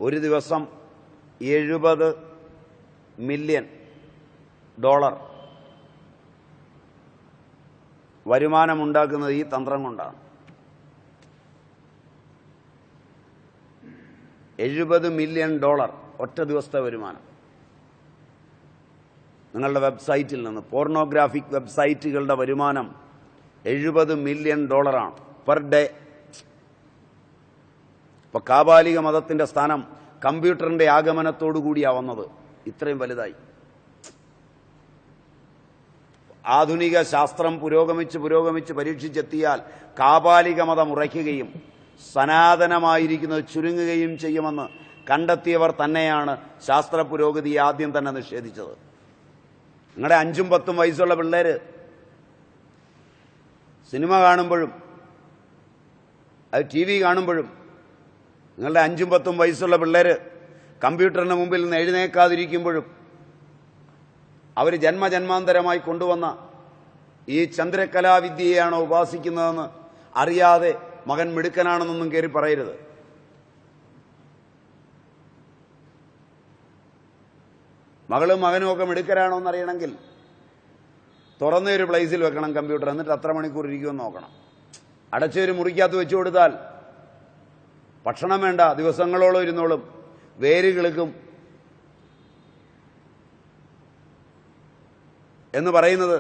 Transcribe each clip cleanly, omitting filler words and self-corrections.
ഒരു ദിവസം $70 മില്യൺ വരുമാനമുണ്ടാക്കുന്നത് ഈ തന്ത്രം കൊണ്ടാണ്. $70 മില്യൺ ഒറ്റ ദിവസത്തെ വരുമാനം. നിങ്ങളുടെ വെബ്സൈറ്റിൽ നിന്ന്, പോർണോഗ്രാഫിക് വെബ്സൈറ്റുകളുടെ വരുമാനം $70 മില്യൺ പെർ ഡേ. ഇപ്പൊ കാബാലിക മതത്തിന്റെ സ്ഥാനം കമ്പ്യൂട്ടറിന്റെ ആഗമനത്തോടുകൂടിയാ വന്നത്. ഇത്രയും വലുതായി. ആധുനിക ശാസ്ത്രം പുരോഗമിച്ച് പരീക്ഷിച്ചെത്തിയാൽ കാബാലിക മതം ഉറയ്ക്കുകയും സനാതനമായിരിക്കുന്നത് ചുരുങ്ങുകയും ചെയ്യുമെന്ന് കണ്ടെത്തിയവർ തന്നെയാണ് ശാസ്ത്ര പുരോഗതി ആദ്യം തന്നെ നിഷേധിച്ചത്. നിങ്ങളുടെ 5ഉം 10ഉം വയസ്സുള്ള പിള്ളേര് സിനിമ കാണുമ്പോഴും അത് TV കാണുമ്പോഴും, നിങ്ങളുടെ 5ഉം 10ഉം വയസ്സുള്ള പിള്ളേര് കമ്പ്യൂട്ടറിന് മുമ്പിൽ നിന്ന് എഴുന്നേക്കാതിരിക്കുമ്പോഴും അവർ ജന്മജന്മാന്തരമായി കൊണ്ടുവന്ന ഈ ചന്ദ്രകലാവിദ്യയെയാണോ ഉപാസിക്കുന്നതെന്ന് അറിയാതെ മകൻ മിടുക്കനാണെന്നൊന്നും കയറി പറയരുത്. മകളും മകനും ഒക്കെ മിടുക്കരാണോ എന്നറിയണമെങ്കിൽ തുറന്നൊരു പ്ലേസിൽ വെക്കണം കമ്പ്യൂട്ടർ. എന്നിട്ട് എത്ര മണിക്കൂർ ഇരിക്കുമെന്ന് നോക്കണം. അടച്ചൊരു മുറിക്കകത്ത് വെച്ചു കൊടുത്താൽ ഭക്ഷണം വേണ്ട, ദിവസങ്ങളോളം ഇരുന്നോളും, വേര് കിളുക്കും എന്ന് പറയുന്നത്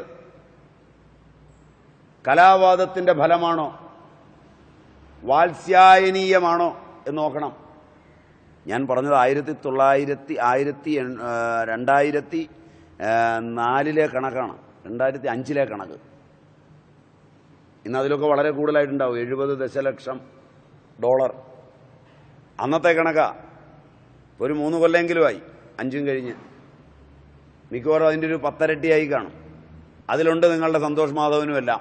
കലാവാദത്തിന്റെ ഫലമാണോ, വാത്സ്യായനീയമാണോ എന്ന് നോക്കണം. ഞാൻ പറഞ്ഞത് 2004 കണക്കാണ്, 2005 കണക്ക്. ഇന്ന് അതിലൊക്കെ വളരെ കൂടുതലായിട്ടുണ്ടാവും. $70 ദശലക്ഷം അന്നത്തെ കണക്കാ. ഒരു 3 കൊല്ലെങ്കിലുമായി, 5ഉം കഴിഞ്ഞ്. മിക്കവാറും അതിൻ്റെ ഒരു 10 ഇരട്ടിയായി കാണും. അതിലുണ്ട് നിങ്ങളുടെ സന്തോഷ് മാധവനുമെല്ലാം.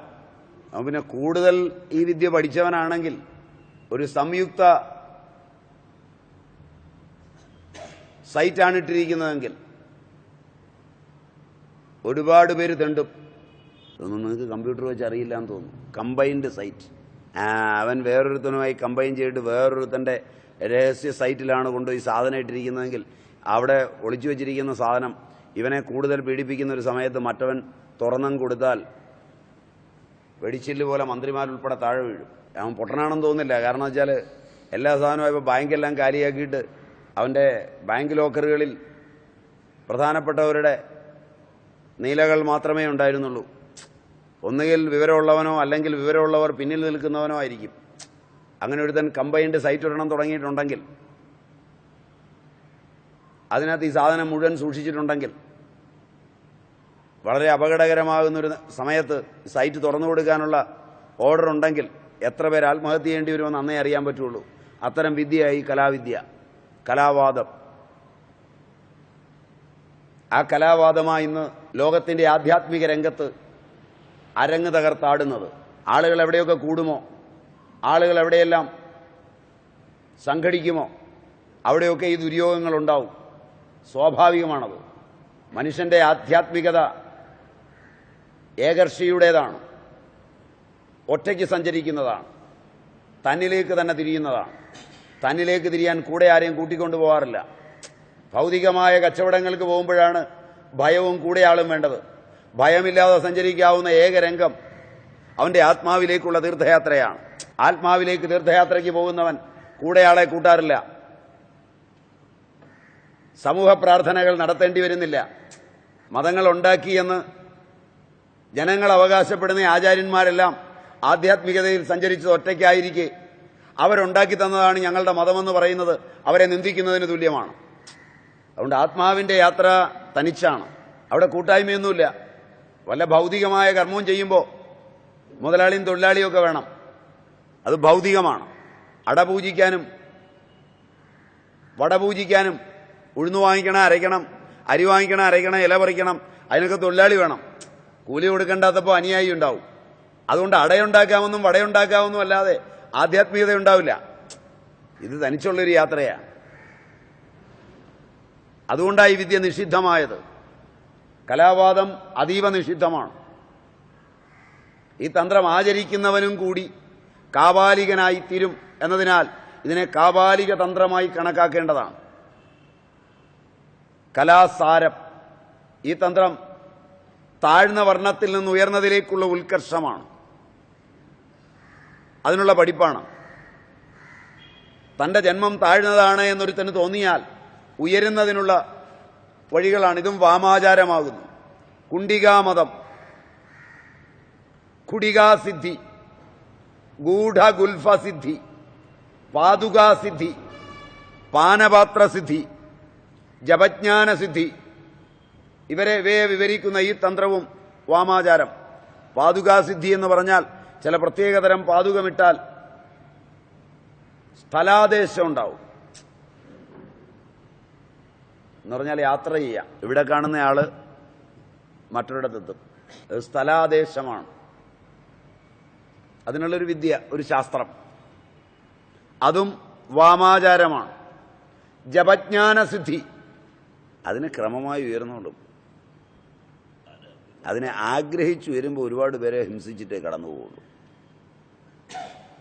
പിന്നെ കൂടുതൽ ഈ വിദ്യ പഠിച്ചവനാണെങ്കിൽ ഒരു സംയുക്ത സൈറ്റാണ് ഇട്ടിരിക്കുന്നതെങ്കിൽ ഒരുപാട് പേര് തെണ്ടും. ഇതൊന്നും നിങ്ങൾക്ക് കമ്പ്യൂട്ടർ വെച്ച് അറിയില്ല എന്ന് തോന്നുന്നു. Combined site. അവൻ വേറൊരുത്തനുമായി കമ്പൈൻ ചെയ്തിട്ട് വേറൊരുത്തൻ്റെ രഹസ്യ സൈറ്റിലാണ് കൊണ്ടുപോയി സാധനം ഇട്ടിരിക്കുന്നതെങ്കിൽ അവിടെ ഒളിച്ചു വെച്ചിരിക്കുന്ന സാധനം ഇവനെ കൂടുതൽ പീഡിപ്പിക്കുന്ന ഒരു സമയത്ത് മറ്റവൻ തുറന്നും കൊടുത്താൽ വെടിച്ചില്ല് പോലെ മന്ത്രിമാരുൾപ്പെടെ താഴെ വീഴും. അവൻ പൊട്ടനാണെന്ന് തോന്നുന്നില്ല. കാരണം വെച്ചാൽ എല്ലാ സാധനവും ഇപ്പോൾ ബാങ്കെല്ലാം കാലിയാക്കിയിട്ട് അവൻ്റെ ബാങ്ക് ലോക്കറുകളിൽ പ്രധാനപ്പെട്ടവരുടെ നീലകൾ മാത്രമേ ഉണ്ടായിരുന്നുള്ളൂ. ഒന്നുകിൽ വിവരമുള്ളവനോ അല്ലെങ്കിൽ വിവരമുള്ളവർ പിന്നിൽ നിൽക്കുന്നവനോ ആയിരിക്കും. അങ്ങനെ ഒരുത്തൻ കമ്പൈൻഡ് സൈറ്റ് ഇടണം തുടങ്ങിയിട്ടുണ്ടെങ്കിൽ, അതിനകത്ത് ഈ സാധനം മുഴുവൻ സൂക്ഷിച്ചിട്ടുണ്ടെങ്കിൽ, വളരെ അപകടകരമാകുന്നൊരു സമയത്ത് സൈറ്റ് തുറന്നു കൊടുക്കാനുള്ള ഓർഡർ ഉണ്ടെങ്കിൽ എത്ര പേര് ആത്മഹത്യ ചെയ്യേണ്ടി വരുമെന്ന് അന്നേ അറിയാൻ പറ്റുള്ളൂ. അത്തരം വിദ്യയായി കലാവിദ്യ, കലാവാദം. ആ കലാവാദമായി ഇന്ന് ലോകത്തിൻ്റെ ആധ്യാത്മിക രംഗത്ത് അരങ്ങ് തകർത്താടുന്നത്. ആളുകൾ എവിടെയൊക്കെ കൂടുമോ, ആളുകൾ എവിടെയെല്ലാം സംഘടിക്കുമോ, അവിടെയൊക്കെ ഈ ദുര്യോഗങ്ങളുണ്ടാവും. സ്വാഭാവികമാണത്. മനുഷ്യന്റെ ആധ്യാത്മികത ഏകർഷിയുടേതാണ്, ഒറ്റയ്ക്ക് സഞ്ചരിക്കുന്നതാണ്, തന്നിലേക്ക് തന്നെ തിരിയുന്നതാണ്. തന്നിലേക്ക് തിരിയാൻ കൂടെ ആരെയും കൂട്ടിക്കൊണ്ടു പോകാറില്ല. ഭൗതികമായ കച്ചവടങ്ങൾക്ക് പോകുമ്പോഴാണ് ഭയവും കൂടെ ആളും വേണ്ടത്. ഭയമില്ലാതെ സഞ്ചരിക്കാവുന്ന ഏക രംഗം അവന്റെ ആത്മാവിലേക്കുള്ള തീർത്ഥയാത്രയാണ്. ആത്മാവിലേക്ക് തീർത്ഥയാത്രയ്ക്ക് പോകുന്നവൻ കൂടെ ആളെ കൂട്ടാറില്ല. സമൂഹ പ്രാർത്ഥനകൾ നടത്തേണ്ടി വരുന്നില്ല. മതങ്ങൾ ഉണ്ടാക്കിയെന്ന് ജനങ്ങൾ അവകാശപ്പെടുന്ന ആചാര്യന്മാരെല്ലാം ആധ്യാത്മികതയിൽ സഞ്ചരിച്ചത് ഒറ്റയ്ക്കായിരിക്കെ അവരുണ്ടാക്കി തന്നതാണ് ഞങ്ങളുടെ മതമെന്ന് പറയുന്നത് അവരെ നിന്ദിക്കുന്നതിന് തുല്യമാണ്. അതുകൊണ്ട് ആത്മാവിന്റെ യാത്ര തനിച്ചാണ്. അവിടെ കൂട്ടായ്മയൊന്നുമില്ല. വല്ല ഭൗതികമായ കർമ്മവും ചെയ്യുമ്പോൾ മുതലാളിയും തൊഴിലാളിയും ഒക്കെ വേണം. അത് ഭൗതികമാണ്. അടപൂജിക്കാനും വടപൂജിക്കാനും ഉഴുന്നു വാങ്ങിക്കണം, അരയ്ക്കണം, അരി വാങ്ങിക്കണം, അരയ്ക്കണം, ഇല പറിക്കണം, അതിനൊക്കെ തൊഴിലാളി വേണം. കൂലി കൊടുക്കേണ്ടാത്തപ്പോൾ അനുയായി ഉണ്ടാവും. അതുകൊണ്ട് അടയുണ്ടാക്കാമെന്നും വടയുണ്ടാക്കാമെന്നും അല്ലാതെ ആധ്യാത്മികത ഉണ്ടാവില്ല. ഇത് തനിച്ചുള്ളൊരു യാത്രയാണ്. അതുകൊണ്ടാണ് ഈ വിദ്യ നിഷിദ്ധമായത്. കലാവാദം അതീവ നിഷിദ്ധമാണ്. ഈ തന്ത്രം ആചരിക്കുന്നവനും കൂടി കാബാലികനായി തീരും എന്നതിനാൽ ഇതിനെ കാപാലിക തന്ത്രമായി കണക്കാക്കേണ്ടതാണ്. കലാസാരം. ഈ തന്ത്രം താഴ്ന്ന വർണ്ണത്തിൽ നിന്ന് ഉയർന്നതിലേക്കുള്ള ഉത്കർഷമാണ്. അതിനുള്ള പഠിപ്പാണ്. തന്റെ ജന്മം താഴ്ന്നതാണ് എന്നൊരുത്തന് തോന്നിയാൽ ഉയരുന്നതിനുള്ള വഴികളാണ്. ഇതും വാമാചാരമാകുന്നു. കുണ്ടികാമതം, കുടികാസിദ്ധി, ഗൂഢഗുൽഫസിദ്ധി, പാതുകാസിദ്ധി, പാനപാത്രസിദ്ധി, ജപജ്ഞാനസിദ്ധി, ഇവയെ വിവരിക്കുന്ന ഈ തന്ത്രവും വാമാചാരം. പാതുകാസിദ്ധി എന്ന് പറഞ്ഞാൽ ചില പ്രത്യേകതരം പാതുകമിട്ടാൽ സ്ഥലാദേശം ഉണ്ടാവും എന്ന് പറഞ്ഞാൽ യാത്ര ചെയ്യാം. ഇവിടെ കാണുന്നയാള് മറ്റൊരിടത്തെത്തും. സ്ഥലാദേശമാണ്. അതിനുള്ളൊരു വിദ്യ, ഒരു ശാസ്ത്രം. അതും വാമാചാരമാണ്. ജപജ്ഞാനസിദ്ധി, അതിന് ക്രമമായി ഉയർന്നുകൊള്ളും. അതിനെ ആഗ്രഹിച്ചു ഉയരുമ്പോൾ ഒരുപാട് പേരെ ഹിംസിച്ചിട്ടേ കടന്നു പോകുള്ളൂ.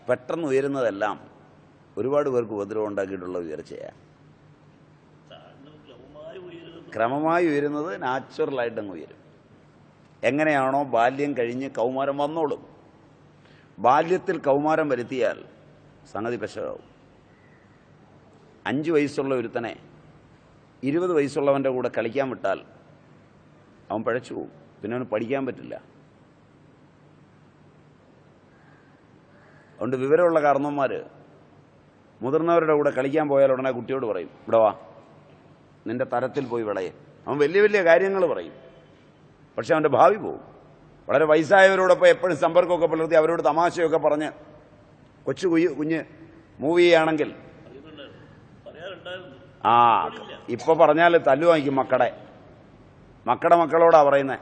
പെട്ടെന്ന് ഉയരുന്നതെല്ലാം ഒരുപാട് പേർക്ക് ഉപദ്രവം ഉണ്ടാക്കിയിട്ടുള്ള ഉയർച്ചയാണ്. ക്രമമായി ഉയരുന്നത് നാച്ചുറലായിട്ടങ്ങ് ഉയരും. എങ്ങനെയാണോ ബാല്യം കഴിഞ്ഞ് കൗമാരം വന്നോളും. ബാല്യത്തിൽ കൗമാരം വരുത്തിയാൽ സംഗതി പെശകാവും. 5 വയസ്സുള്ള ഒരുത്തനെ 20 വയസ്സുള്ളവൻ്റെ കൂടെ കളിക്കാൻ വിട്ടാൽ അവൻ പഴച്ചു പോകും. പിന്നെ അവന് പഠിക്കാൻ പറ്റില്ല. അതുകൊണ്ട് വിവരമുള്ള കാരണവന്മാർ മുതിർന്നവരുടെ കൂടെ കളിക്കാൻ പോയാൽ ഉടനെ കുട്ടിയോട് പറയും, ഇവിടെ വാ, നിന്റെ തരത്തിൽ പോയി വിളയെ. അവൻ വലിയ വലിയ കാര്യങ്ങൾ പറയും, പക്ഷെ അവൻ്റെ ഭാവി പോകും. വളരെ വയസ്സായവരോടൊപ്പം എപ്പോഴും സമ്പർക്കമൊക്കെ പുലർത്തി അവരോട് തമാശയൊക്കെ പറഞ്ഞ് കുഞ്ഞ് മൂവ് ചെയ്യുകയാണെങ്കിൽ ഇപ്പൊ പറഞ്ഞാൽ തല്ലു വാങ്ങിക്കും. മക്കളോടാ പറയുന്നേ.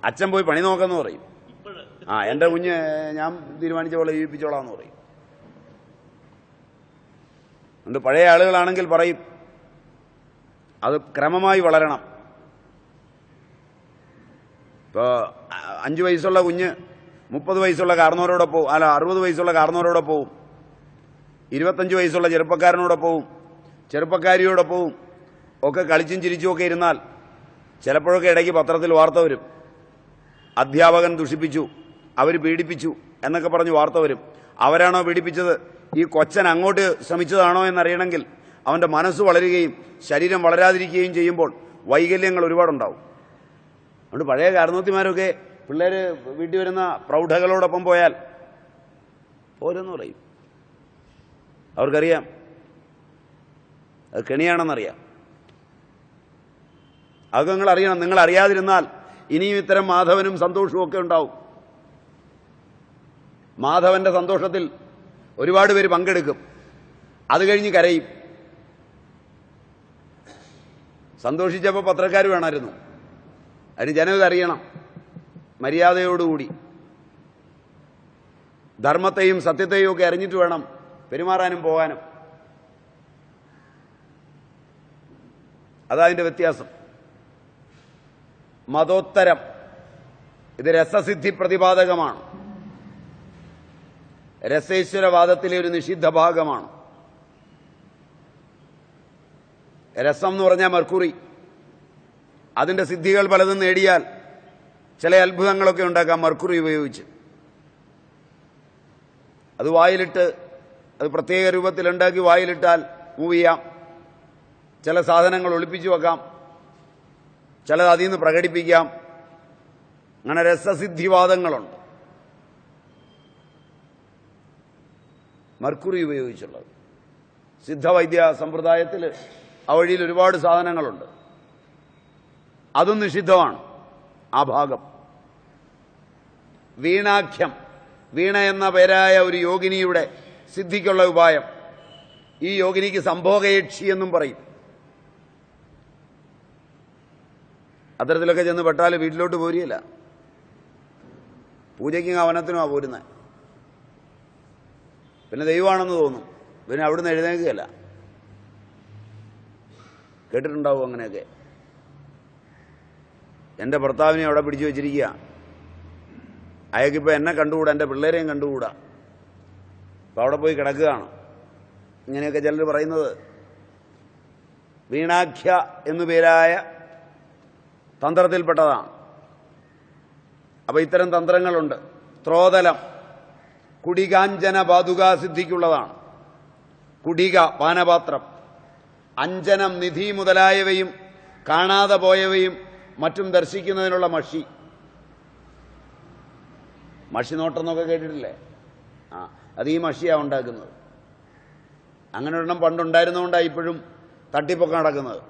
അച്ഛൻ പോയി പണി നോക്കെന്ന് പറയും. എന്റെ കുഞ്ഞ് ഞാൻ തീരുമാനിച്ച പോലെ ജീവിപ്പിച്ചോളാന്ന് പറയും. അതുകൊണ്ട് പഴയ ആളുകളാണെങ്കിൽ പറയും അത് ക്രമമായി വളരണം. ഇപ്പോൾ 5 വയസ്സുള്ള കുഞ്ഞ് 30 വയസ്സുള്ള കാരണവരോടൊപ്പവും, 60 വയസ്സുള്ള കാരണവരോടൊപ്പവും, 25 വയസ്സുള്ള ചെറുപ്പക്കാരനോടൊപ്പവും ചെറുപ്പക്കാരിയോടൊപ്പവും ഒക്കെ കളിച്ചും ചിരിച്ചുമൊക്കെ ഇരുന്നാൽ ചിലപ്പോഴൊക്കെ ഇടയ്ക്ക് പത്രത്തിൽ വാർത്ത വരും, അധ്യാപകൻ ദുഷിപ്പിച്ചു, അവർ പീഡിപ്പിച്ചു എന്നൊക്കെ പറഞ്ഞ് വാർത്ത വരും. അവരാണോ പീഡിപ്പിച്ചത്, ഈ കൊച്ചൻ അങ്ങോട്ട് ശ്രമിച്ചതാണോ എന്നറിയണമെങ്കിൽ അവൻ്റെ മനസ്സ് വളരുകയും ശരീരം വളരാതിരിക്കുകയും ചെയ്യുമ്പോൾ വൈകല്യങ്ങൾ ഒരുപാടുണ്ടാവും. അതുകൊണ്ട് പഴയ കാരണവത്തിമാരൊക്കെ പിള്ളേർ വീട്ടിൽ വരുന്ന പ്രൗഢകളോടൊപ്പം പോയാൽ പോരെന്ന് പറയും. അവർക്കറിയാം അത് കെണിയാണെന്നറിയാം. അതൊക്കെ നിങ്ങൾ അറിയണം. നിങ്ങൾ അറിയാതിരുന്നാൽ ഇനിയും ഇത്തരം മാധവനും സന്തോഷവും ഒക്കെ ഉണ്ടാവും. മാധവന്റെ സന്തോഷത്തിൽ ഒരുപാട് പേര് പങ്കെടുക്കും. അത് കഴിഞ്ഞ് കരയും. സന്തോഷിച്ചപ്പോൾ പത്രക്കാർ വേണമായിരുന്നു. അതിന് ജനം ഇതറിയണം. മര്യാദയോടുകൂടി ധർമ്മത്തെയും സത്യത്തെയും ഒക്കെ അറിഞ്ഞിട്ട് വേണം പെരുമാറാനും പോകാനും. അതതിൻ്റെ വ്യത്യാസം. മതോത്തരം ഇത് രസസിദ്ധി പ്രതിപാദകമാണ്. രസേശ്വരവാദത്തിലെ ഒരു നിഷിദ്ധ ഭാഗമാണ്. രസം എന്ന് പറഞ്ഞാൽ മെർക്കുറി. അതിന്റെ സിദ്ധികൾ പലതും നേടിയാൽ ചില അത്ഭുതങ്ങളൊക്കെ ഉണ്ടാക്കാം മെർക്കുറി ഉപയോഗിച്ച്. അത് വായിലിട്ട്, അത് പ്രത്യേക രൂപത്തിലുണ്ടാക്കി വായിലിട്ടാൽ മൂവ് ചെയ്യാം. ചില സാധനങ്ങൾ ഒളിപ്പിച്ചു വെക്കാം, ചിലത് അതിൽ നിന്ന് പ്രകടിപ്പിക്കാം. അങ്ങനെ രസസിദ്ധിവാദങ്ങളുണ്ട് മെർക്കുറി ഉപയോഗിച്ചുള്ളത്. സിദ്ധവൈദ്യ സമ്പ്രദായത്തിൽ ആ വഴിയിൽ ഒരുപാട് സാധനങ്ങളുണ്ട്. അതും നിഷിദ്ധമാണ് ആ ഭാഗം. വീണാഖ്യം, വീണ എന്ന പേരായ ഒരു യോഗിനിയുടെ സിദ്ധിക്കുള്ള ഉപായം. ഈ യോഗിനിക്ക് സംഭോഗയക്ഷി എന്നും പറയും. അത്തരത്തിലൊക്കെ ചെന്ന് പെട്ടാൽ വീട്ടിലോട്ട് പോരുകയില്ല. പൂജയ്ക്കും അവനത്തിനുമാണ് പോരുന്നത്. പിന്നെ ദൈവമാണെന്ന് തോന്നും. പിന്നെ അവിടുന്ന് എഴുന്നേൽക്കുകയല്ല. കേട്ടിട്ടുണ്ടാവും അങ്ങനെയൊക്കെ. എൻ്റെ ഭർത്താവിനെ അവിടെ പിടിച്ചു വെച്ചിരിക്കുക. അയാൾക്കിപ്പോൾ എന്നെ കണ്ടുകൂടാ, എൻ്റെ പിള്ളേരെയും കണ്ടുകൂടാ. അപ്പോൾ അവിടെ പോയി കിടക്കുകയാണ്. ഇങ്ങനെയൊക്കെ ചിലർ പറയുന്നത് വീണാഖ്യ എന്നു പേരായ തന്ത്രത്തിൽപ്പെട്ടതാണ്. അപ്പോൾ ഇത്തരം തന്ത്രങ്ങളുണ്ട്. ത്രോതലം കുടികാഞ്ചന പാതുകാസിദ്ധിക്കുള്ളതാണ്. കുടിക പാനപാത്രം, അഞ്ജനം നിധി മുതലായവയും കാണാതെ പോയവയും മറ്റും ദർശിക്കുന്നതിനുള്ള മഷി. മഷി നോട്ടെന്നൊക്കെ കേട്ടിട്ടില്ലേ? അത് ഈ മഷിയാണ് ഉണ്ടാക്കുന്നത്. അങ്ങനെ ഒരെണ്ണം പണ്ടുണ്ടായിരുന്നുകൊണ്ടാണ് ഇപ്പോഴും തട്ടിപ്പൊക്കെ നടക്കുന്നത്.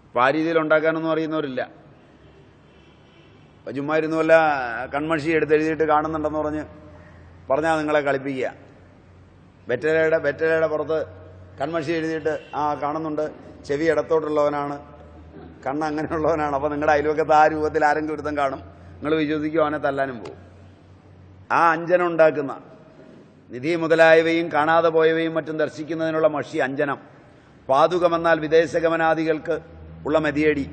അപ്പോൾ ആ രീതിയിൽ ഉണ്ടാക്കാനൊന്നും അറിയുന്നവരില്ല. ചുമ്മാ ഇരുന്നുമല്ല കൺമഷി എടുത്തെഴുതിയിട്ട് കാണുന്നുണ്ടെന്ന് പറഞ്ഞാൽ നിങ്ങളെ കളിപ്പിക്കുക. വെറ്റലയുടെ പുറത്ത് കൺമഷി എഴുതിയിട്ട് കാണുന്നുണ്ട്, ചെവി ഇടത്തോട്ടുള്ളവനാണ്, കണ്ണ് അങ്ങനെയുള്ളവനാണ്. അപ്പോൾ നിങ്ങളുടെ അയൽവക്കത്ത് ആ രൂപത്തിൽ ആരെങ്കിലും ഒരുത്തം കാണും, നിങ്ങൾ വിശ്വസിക്കും, അവനെ തല്ലാനും പോകും. ആ അഞ്ജനം ഉണ്ടാക്കുന്ന നിധി മുതലായവയും കാണാതെ പോയവയും മറ്റും ദർശിക്കുന്നതിനുള്ള മഷി അഞ്ജനം. പാതുകമെന്നാൽ വിദേശഗമനാദികൾക്ക് ഉള്ള മെതിയടി.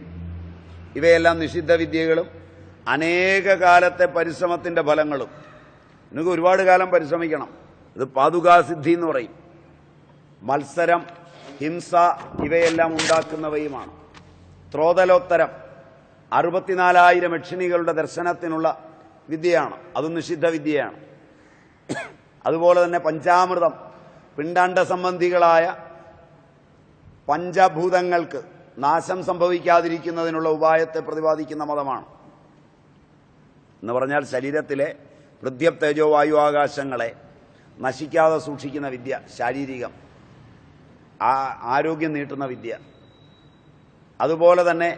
ഇവയെല്ലാം നിഷിദ്ധ വിദ്യകളും അനേക കാലത്തെ പരിശ്രമത്തിന്റെ ഫലങ്ങളും. നിങ്ങൾക്ക് ഒരുപാട് കാലം പരിശ്രമിക്കണം. ഇത് പാതുകാസിദ്ധി എന്ന് പറയും. മത്സരം, ഹിംസ ഇവയെല്ലാം ഉണ്ടാക്കുന്നവയുമാണ്. ത്രോതലോത്തരം 64,000 യക്ഷിണികളുടെ ദർശനത്തിനുള്ള വിദ്യയാണ്. അതും നിഷിദ്ധ വിദ്യയാണ്. അതുപോലെ തന്നെ പഞ്ചാമൃതം പിണ്ടാണ്ട സംബന്ധികളായ പഞ്ചഭൂതങ്ങൾക്ക് നാശം സംഭവിക്കാതിരിക്കുന്നതിനുള്ള ഉപായത്തെ പ്രതിപാദിക്കുന്ന മതമാണ്. എന്ന് പറഞ്ഞാൽ ശരീരത്തിലെ പൃഥ്വി തേജോ വായു ആകാശങ്ങളെ നശിക്കാതെ സൂക്ഷിക്കുന്ന വിദ്യ, ശാരീരികം, ആരോഗ്യം നീട്ടുന്ന വിദ്യ. അതുപോലെ തന്നെ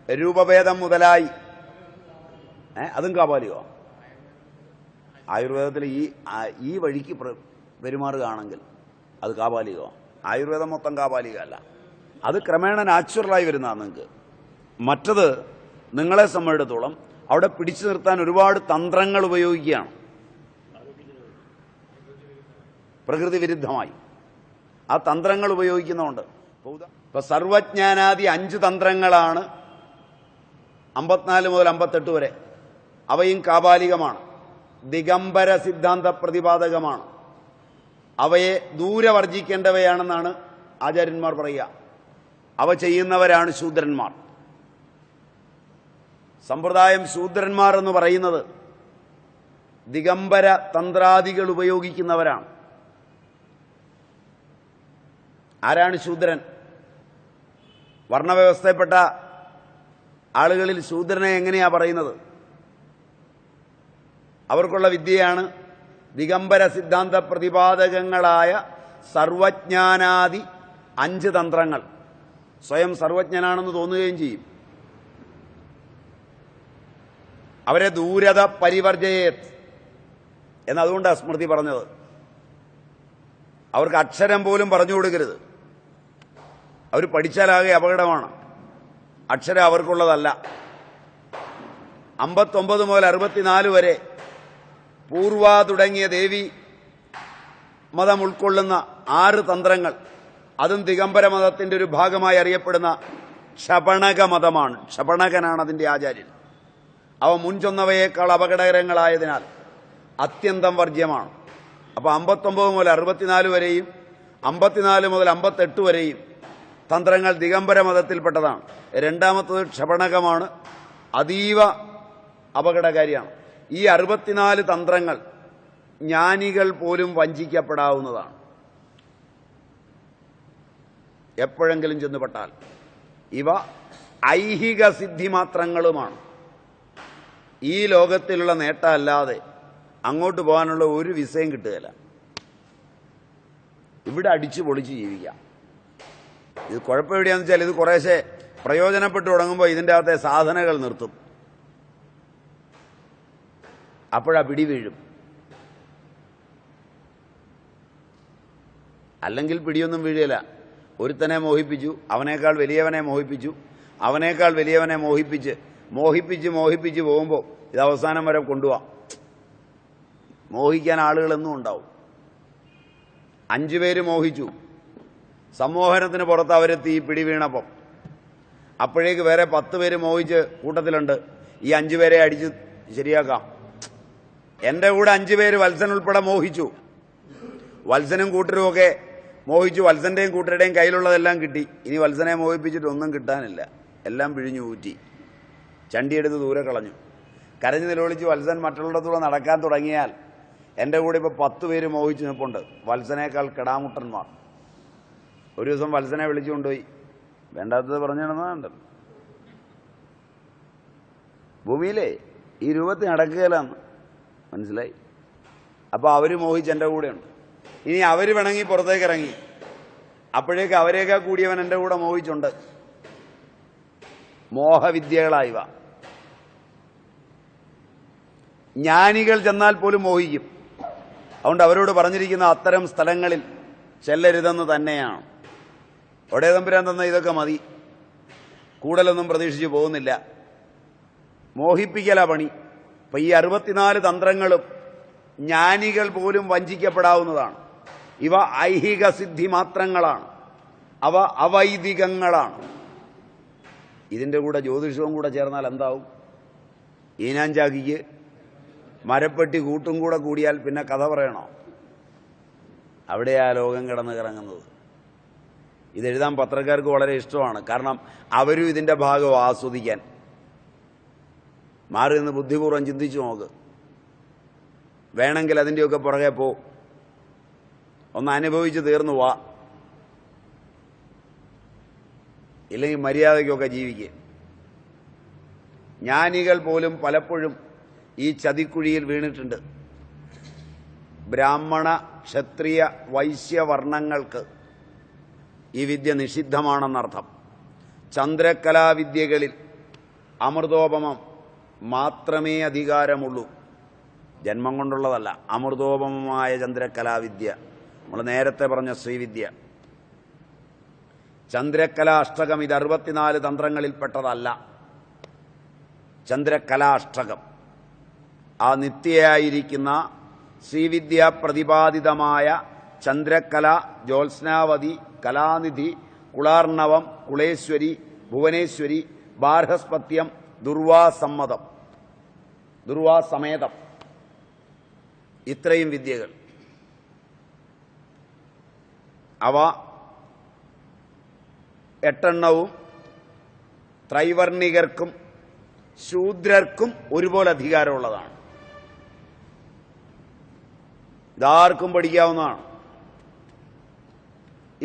രൂപഭേദം മുതലായി അതും കാപാലികോ. ആയുർവേദത്തിൽ ഈ വഴിക്ക് പെരുമാറുകയാണെങ്കിൽ അത് കാപാലികോ. ആയുർവേദം മൊത്തം കാപാലികമല്ല, അത് ക്രമേണ നാച്ചുറലായി വരുന്നതാണ് നിങ്ങൾക്ക്. മറ്റത് നിങ്ങളെ സംബന്ധിച്ചിടത്തോളം അവിടെ പിടിച്ചു നിർത്താൻ ഒരുപാട് തന്ത്രങ്ങൾ ഉപയോഗിക്കുകയാണ്, പ്രകൃതി വിരുദ്ധമായി. ആ തന്ത്രങ്ങൾ ഉപയോഗിക്കുന്നതുകൊണ്ട് ഇപ്പൊ സർവജ്ഞാനാദി 5 തന്ത്രങ്ങളാണ് 54 മുതൽ 58 വരെ. അവയും കാപാലികമാണ്, ദിഗംബര സിദ്ധാന്ത പ്രതിപാദകമാണ്. അവയെ ദൂരെ വർജിക്കേണ്ടവയാണെന്നാണ് ആചാര്യന്മാർ പറയുക. അവ ചെയ്യുന്നവരാണ് ശൂദ്രന്മാർ. സമ്പ്രദായം ശൂദ്രന്മാർ എന്ന് പറയുന്നത് ദിഗംബര തന്ത്രാദികൾ ഉപയോഗിക്കുന്നവരാണ്. ആരാണ് ശൂദ്രൻ? വർണ്ണവ്യവസ്ഥയിൽപ്പെട്ട ആളുകളിൽ ശൂദ്രനെ എങ്ങനെയാ പറയുന്നത്? അവർക്കുള്ള വിദ്യയാണ് ദിഗംബര സിദ്ധാന്ത പ്രതിപാദകങ്ങളായ സർവജ്ഞാനാദി 5 തന്ത്രങ്ങൾ. സ്വയം സർവജ്ഞനാണെന്ന് തോന്നുകയും ചെയ്യും. അവരെ ദൂരത പരിവർജയേത് എന്നതുകൊണ്ടാണ് സ്മൃതി പറഞ്ഞത്. അവർക്ക് അക്ഷരം പോലും പറഞ്ഞു കൊടുക്കരുത്. അവർ പഠിച്ചാലാകെ അപകടമാണ്. അക്ഷരം അവർക്കുള്ളതല്ല. 59 മുതൽ 64 വരെ പൂർവ തുടങ്ങിയ ദേവി മതം ഉൾക്കൊള്ളുന്ന 6 തന്ത്രങ്ങൾ, അതും ദിഗംബര മതത്തിന്റെ ഒരു ഭാഗമായി അറിയപ്പെടുന്ന ക്ഷപണക മതമാണ്. ക്ഷപണകനാണ് അതിന്റെ ആചാര്യൻ. അവ മുൻചൊന്നവയേക്കാൾ അപകടകരങ്ങളായതിനാൽ അത്യന്തം വർജ്യമാണ്. അപ്പോൾ 59 മുതൽ 64 വരെയും 54 മുതൽ 58 വരെയും തന്ത്രങ്ങൾ ദിഗംബര മതത്തിൽപ്പെട്ടതാണ്. രണ്ടാമത്തത് ക്ഷപണകമാണ്, അതീവ അപകടകാരിയാണ്. ഈ 64 തന്ത്രങ്ങൾ ജ്ഞാനികൾ പോലും വഞ്ചിക്കപ്പെടാവുന്നതാണ്, എപ്പോഴെങ്കിലും ചെന്നുപെട്ടാൽ. ഇവ ഐഹിക സിദ്ധി മാത്രങ്ങളുമാണ്. ഈ ലോകത്തിലുള്ള നേട്ടമല്ലാതെ അങ്ങോട്ട് പോകാനുള്ള ഒരു വിസയും കിട്ടുകയില്ല. ഇവിടെ അടിച്ചു പൊളിച്ച് ജീവിക്കാം. ഇത് കുഴപ്പം എവിടെയാണെന്ന് വെച്ചാൽ, ഇത് കുറേശ്ശെ പ്രയോജനപ്പെട്ടു തുടങ്ങുമ്പോൾ ഇതിൻ്റെ അകത്തെ സാധനകൾ നിർത്തും. അപ്പോഴാ പിടി വീഴും. അല്ലെങ്കിൽ പിടിയൊന്നും വീഴുകയില്ല. ഒരുത്തനെ മോഹിപ്പിച്ചു, അവനേക്കാൾ വലിയവനെ മോഹിപ്പിച്ചു, അവനേക്കാൾ വലിയവനെ മോഹിപ്പിച്ച് പോകുമ്പോൾ ഇത് അവസാനം വരെ കൊണ്ടുപോവാം. മോഹിക്കാൻ ആളുകളെന്നും ഉണ്ടാവും. 5 പേര് മോഹിച്ചു, സമ്മോഹനത്തിന് പുറത്ത് അവരെത്തി പിടി വീണപ്പം. അപ്പോഴേക്ക് വേറെ 10 പേര് മോഹിച്ച് കൂട്ടത്തിലുണ്ട്. ഈ 5 പേരെ അടിച്ച് ശരിയാക്കാം. എൻ്റെ കൂടെ 5 പേര് വത്സൻ ഉൾപ്പെടെ മോഹിച്ചു. വത്സനും കൂട്ടരുമൊക്കെ മോഹിച്ചു. വത്സന്റെയും കൂട്ടരുടെയും കയ്യിലുള്ളതെല്ലാം കിട്ടി. ഇനി വത്സനെ മോഹിപ്പിച്ചിട്ട് ഒന്നും കിട്ടാനില്ല. എല്ലാം പിഴിഞ്ഞു ഊറ്റി ചണ്ടിയെടുത്ത് ദൂരെ കളഞ്ഞു. കരഞ്ഞു നിലവിളിച്ച് വത്സൻ മറ്റുള്ളിടത്തൂടെ നടക്കാൻ തുടങ്ങിയാൽ എൻ്റെ കൂടെ ഇപ്പോൾ 10 പേര് മോഹിച്ച് നിൽപ്പുണ്ട്. വത്സനേക്കാൾ കിടാമുട്ടന്മാർ. ഒരു ദിവസം വത്സനെ വിളിച്ചു കൊണ്ടുപോയി. വേണ്ടാത്തത് പറഞ്ഞു നടന്നതുണ്ടല്ലോ. ഭൂമിയിലെ ഈ രൂപത്തിൽ നടക്കുകയില്ലാന്ന് മനസ്സിലായി. അപ്പോൾ അവർ മോഹിച്ച് എൻ്റെ കൂടെയുണ്ട്. ഇനി അവർ വേണമെങ്കിൽ പുറത്തേക്ക് ഇറങ്ങി. അപ്പോഴേക്ക് അവരേക്കാൾ കൂടിയവൻ എൻ്റെ കൂടെ മോഹിച്ചുണ്ട്. മോഹവിദ്യകളായിവ. ജ്ഞാനികൾ ചെന്നാൽ പോലും മോഹിക്കും. അതുകൊണ്ട് അവരോട് പറഞ്ഞിരിക്കുന്ന അത്തരം സ്ഥലങ്ങളിൽ ചെല്ലരുതെന്ന് തന്നെയാണ്. ഒടേ തമ്പുരാൻ തന്ന ഇതൊക്കെ മതി, കൂടുതലൊന്നും പ്രതീക്ഷിച്ച് പോകുന്നില്ല. മോഹിപ്പിക്കല പണി. അപ്പം ഈ 64 തന്ത്രങ്ങളും ജ്ഞാനികൾ പോലും വഞ്ചിക്കപ്പെടാവുന്നതാണ്. ഇവ ഐഹിക സിദ്ധി മാത്രങ്ങളാണ്. അവ അവൈദികങ്ങളാണ്. ഇതിൻ്റെ കൂടെ ജ്യോതിഷവും കൂടെ ചേർന്നാൽ എന്താവും? ഈനാഞ്ചാക്കിക്ക് മരപ്പെട്ടി കൂട്ടും കൂടെ കൂടിയാൽ പിന്നെ കഥ പറയണോ? അവിടെയാ ലോകം കിടന്ന് കറങ്ങുന്നത്. ഇതെഴുതാൻ പത്രക്കാർക്ക് വളരെ ഇഷ്ടമാണ്. കാരണം അവരും ഇതിൻ്റെ ഭാഗം ആസ്വദിക്കാൻ. മാറി നിന്ന് ബുദ്ധിപൂർവ്വം ചിന്തിച്ചു നോക്ക്. വേണമെങ്കിൽ അതിൻ്റെയൊക്കെ പുറകെ പോ, ഒന്ന് അനുഭവിച്ച് തീർന്നു വാ. ഇല്ലെങ്കിൽ മര്യാദയ്ക്കൊക്കെ ജീവിക്കുക. ജ്ഞാനികൾ പോലും പലപ്പോഴും ഈ ചതിക്കുഴിയിൽ വീണിട്ടുണ്ട്. ബ്രാഹ്മണ, ക്ഷത്രിയ, വൈശ്യവർണ്ണങ്ങൾക്ക് ഈ വിദ്യ നിഷിദ്ധമാണെന്നർത്ഥം. ചന്ദ്രകലാവിദ്യകളിൽ അമൃതോപമം മാത്രമേ അധികാരമുള്ളൂ. ജന്മം കൊണ്ടുള്ളതല്ല, അമൃതോപമമായ ചന്ദ്രകലാവിദ്യ. നമ്മൾ നേരത്തെ പറഞ്ഞ ശ്രീവിദ്യ. ചന്ദ്രകലാഷ്ടകം ഇത് 64 തന്ത്രങ്ങളിൽപ്പെട്ടതല്ല. ചന്ദ്രകലാഷ്ടകം ആ നിത്യയായിരിക്കുന്ന ശ്രീവിദ്യ പ്രതിപാദിതമായ ചന്ദ്രകല, ജ്യോത്സ്നാവതി, കലാനിധി, കുളാർണവം, കുളേശ്വരി, ഭുവനേശ്വരി, ബാർഹസ്പത്യം, ദുർവാസമ്മതം, ദുർവാസമേതം, ഇത്രയും വിദ്യകൾ. അവ 8 ത്രൈവർണികർക്കും ശൂദ്രർക്കും ഒരുപോലെ അധികാരമുള്ളതാണ്. ഇതാർക്കും പഠിക്കാവുന്നതാണ്.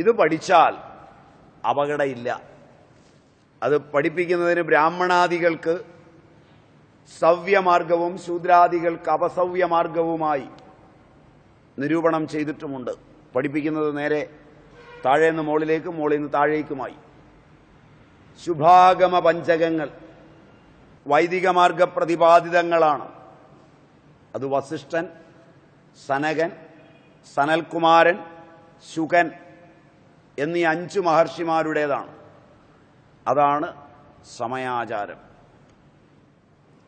ഇത് പഠിച്ചാൽ അപകടമില്ല. അത് പഠിപ്പിക്കുന്നതിന് ബ്രാഹ്മണാദികൾക്ക് സവ്യമാർഗവും ശൂദ്രാദികൾക്ക് അപസവ്യമാർഗവുമായി നിരൂപണം ചെയ്തിട്ടുമുണ്ട്. പഠിപ്പിക്കുന്നത് നേരെ താഴേന്ന് മുകളിലേക്കും മുകളിൽ നിന്ന് താഴേക്കുമായി. ശുഭാഗമ പഞ്ചകങ്ങൾ വൈദിക മാർഗ പ്രതിപാദിതങ്ങളാണ്. അത് വസിഷ്ഠൻ, സനകൻ, സനൽകുമാരൻ, ശുകൻ എന്നീ 5 മഹർഷിമാരുടേതാണ്. അതാണ് സമയാചാരം.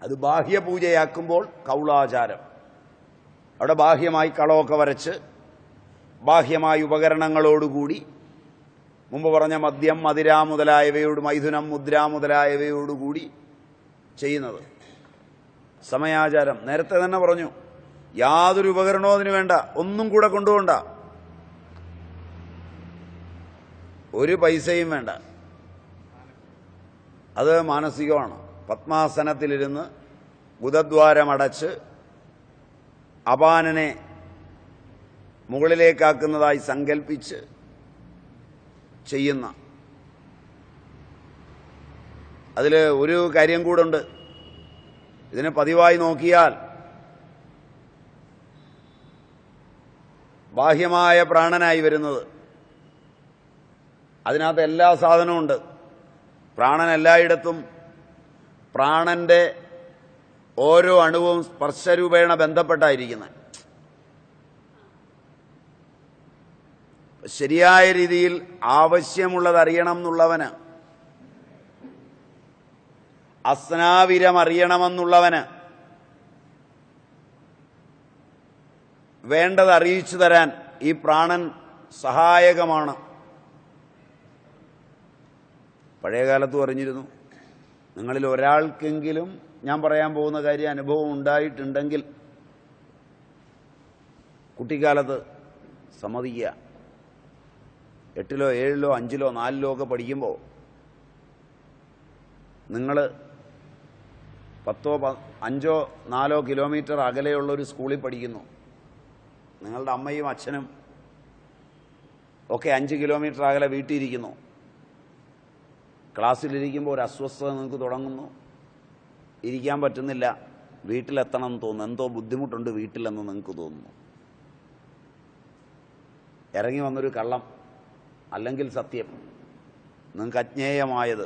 അത് ബാഹ്യപൂജയാക്കുമ്പോൾ കൗളാചാരം. അവിടെ ബാഹ്യമായി കളമൊക്കെ വരച്ച് ബാഹ്യമായ ഉപകരണങ്ങളോടുകൂടി മുമ്പ് പറഞ്ഞ മദ്യം, മദിര മുതലായവയോട്, മൈഥുനം, മുദ്ര മുതലായവയോടുകൂടി ചെയ്യുന്നത് സമയാചാരം. നേരത്തെ തന്നെ പറഞ്ഞു, യാതൊരു ഉപകരണവും അതിന് വേണ്ട, ഒന്നും കൂടെ കൊണ്ടുപോകണ്ട, ഒരു പൈസയും വേണ്ട. അത് മാനസികമാണ്. പത്മാസനത്തിലിരുന്ന് ബുധദ്വാരമടച്ച് അപാനനെ മുകളിലേക്കാക്കുന്നതായി സങ്കൽപ്പിച്ച് ചെയ്യുന്ന. അതിൽ ഒരു കാര്യം കൂടുണ്ട്. ഇതിനെ പതിവായി നോക്കിയാൽ ബാഹ്യമായ പ്രാണനായി വരുന്നത്, അതിനകത്ത് എല്ലാ സാധനവും ഉണ്ട്. പ്രാണൻ എല്ലായിടത്തും, പ്രാണന്റെ ഓരോ അണുവും സ്പർശരൂപേണ ബന്ധപ്പെട്ടായിരിക്കുന്നത്. ശരിയായ രീതിയിൽ ആവശ്യമുള്ളത് അറിയണം എന്നുള്ളവന്, അസ്നാവിരം അറിയണമെന്നുള്ളവന് വേണ്ടത് അറിയിച്ചു തരാൻ ഈ പ്രാണൻ സഹായകമാണ്. പഴയകാലത്ത് പറഞ്ഞിരുന്നു, നിങ്ങളിൽ ഒരാൾക്കെങ്കിലും ഞാൻ പറയാൻ പോകുന്ന കാര്യം അനുഭവം ഉണ്ടായിട്ടുണ്ടെങ്കിൽ കുട്ടിക്കാലത്ത് സമ്മതിക്കുക, 8ലോ 7ലോ 5ലോ 4ലോ ഒക്കെ പഠിക്കുമ്പോൾ നിങ്ങൾ 10ഓ 5ഓ 4ഓ കിലോമീറ്റർ അകലെയുള്ളൊരു സ്കൂളിൽ പഠിക്കുന്നു. നിങ്ങളുടെ അമ്മയും അച്ഛനും ഒക്കെ 5 കിലോമീറ്റർ അകലെ വീട്ടിലിരിക്കുന്നു. ക്ലാസ്സിലിരിക്കുമ്പോൾ ഒരു അസ്വസ്ഥത നിങ്ങൾക്ക് തുടങ്ങുന്നു, ഇരിക്കാൻ പറ്റുന്നില്ല, വീട്ടിലെത്തണം എന്ന് തോന്നുന്നു, എന്തോ ബുദ്ധിമുട്ടുണ്ട് വീട്ടിലെന്ന് നിങ്ങൾക്ക് തോന്നുന്നു. ഇറങ്ങി വന്നൊരു കള്ളം അല്ലെങ്കിൽ സത്യം, നിങ്ങൾക്ക് അജ്ഞേയമായത്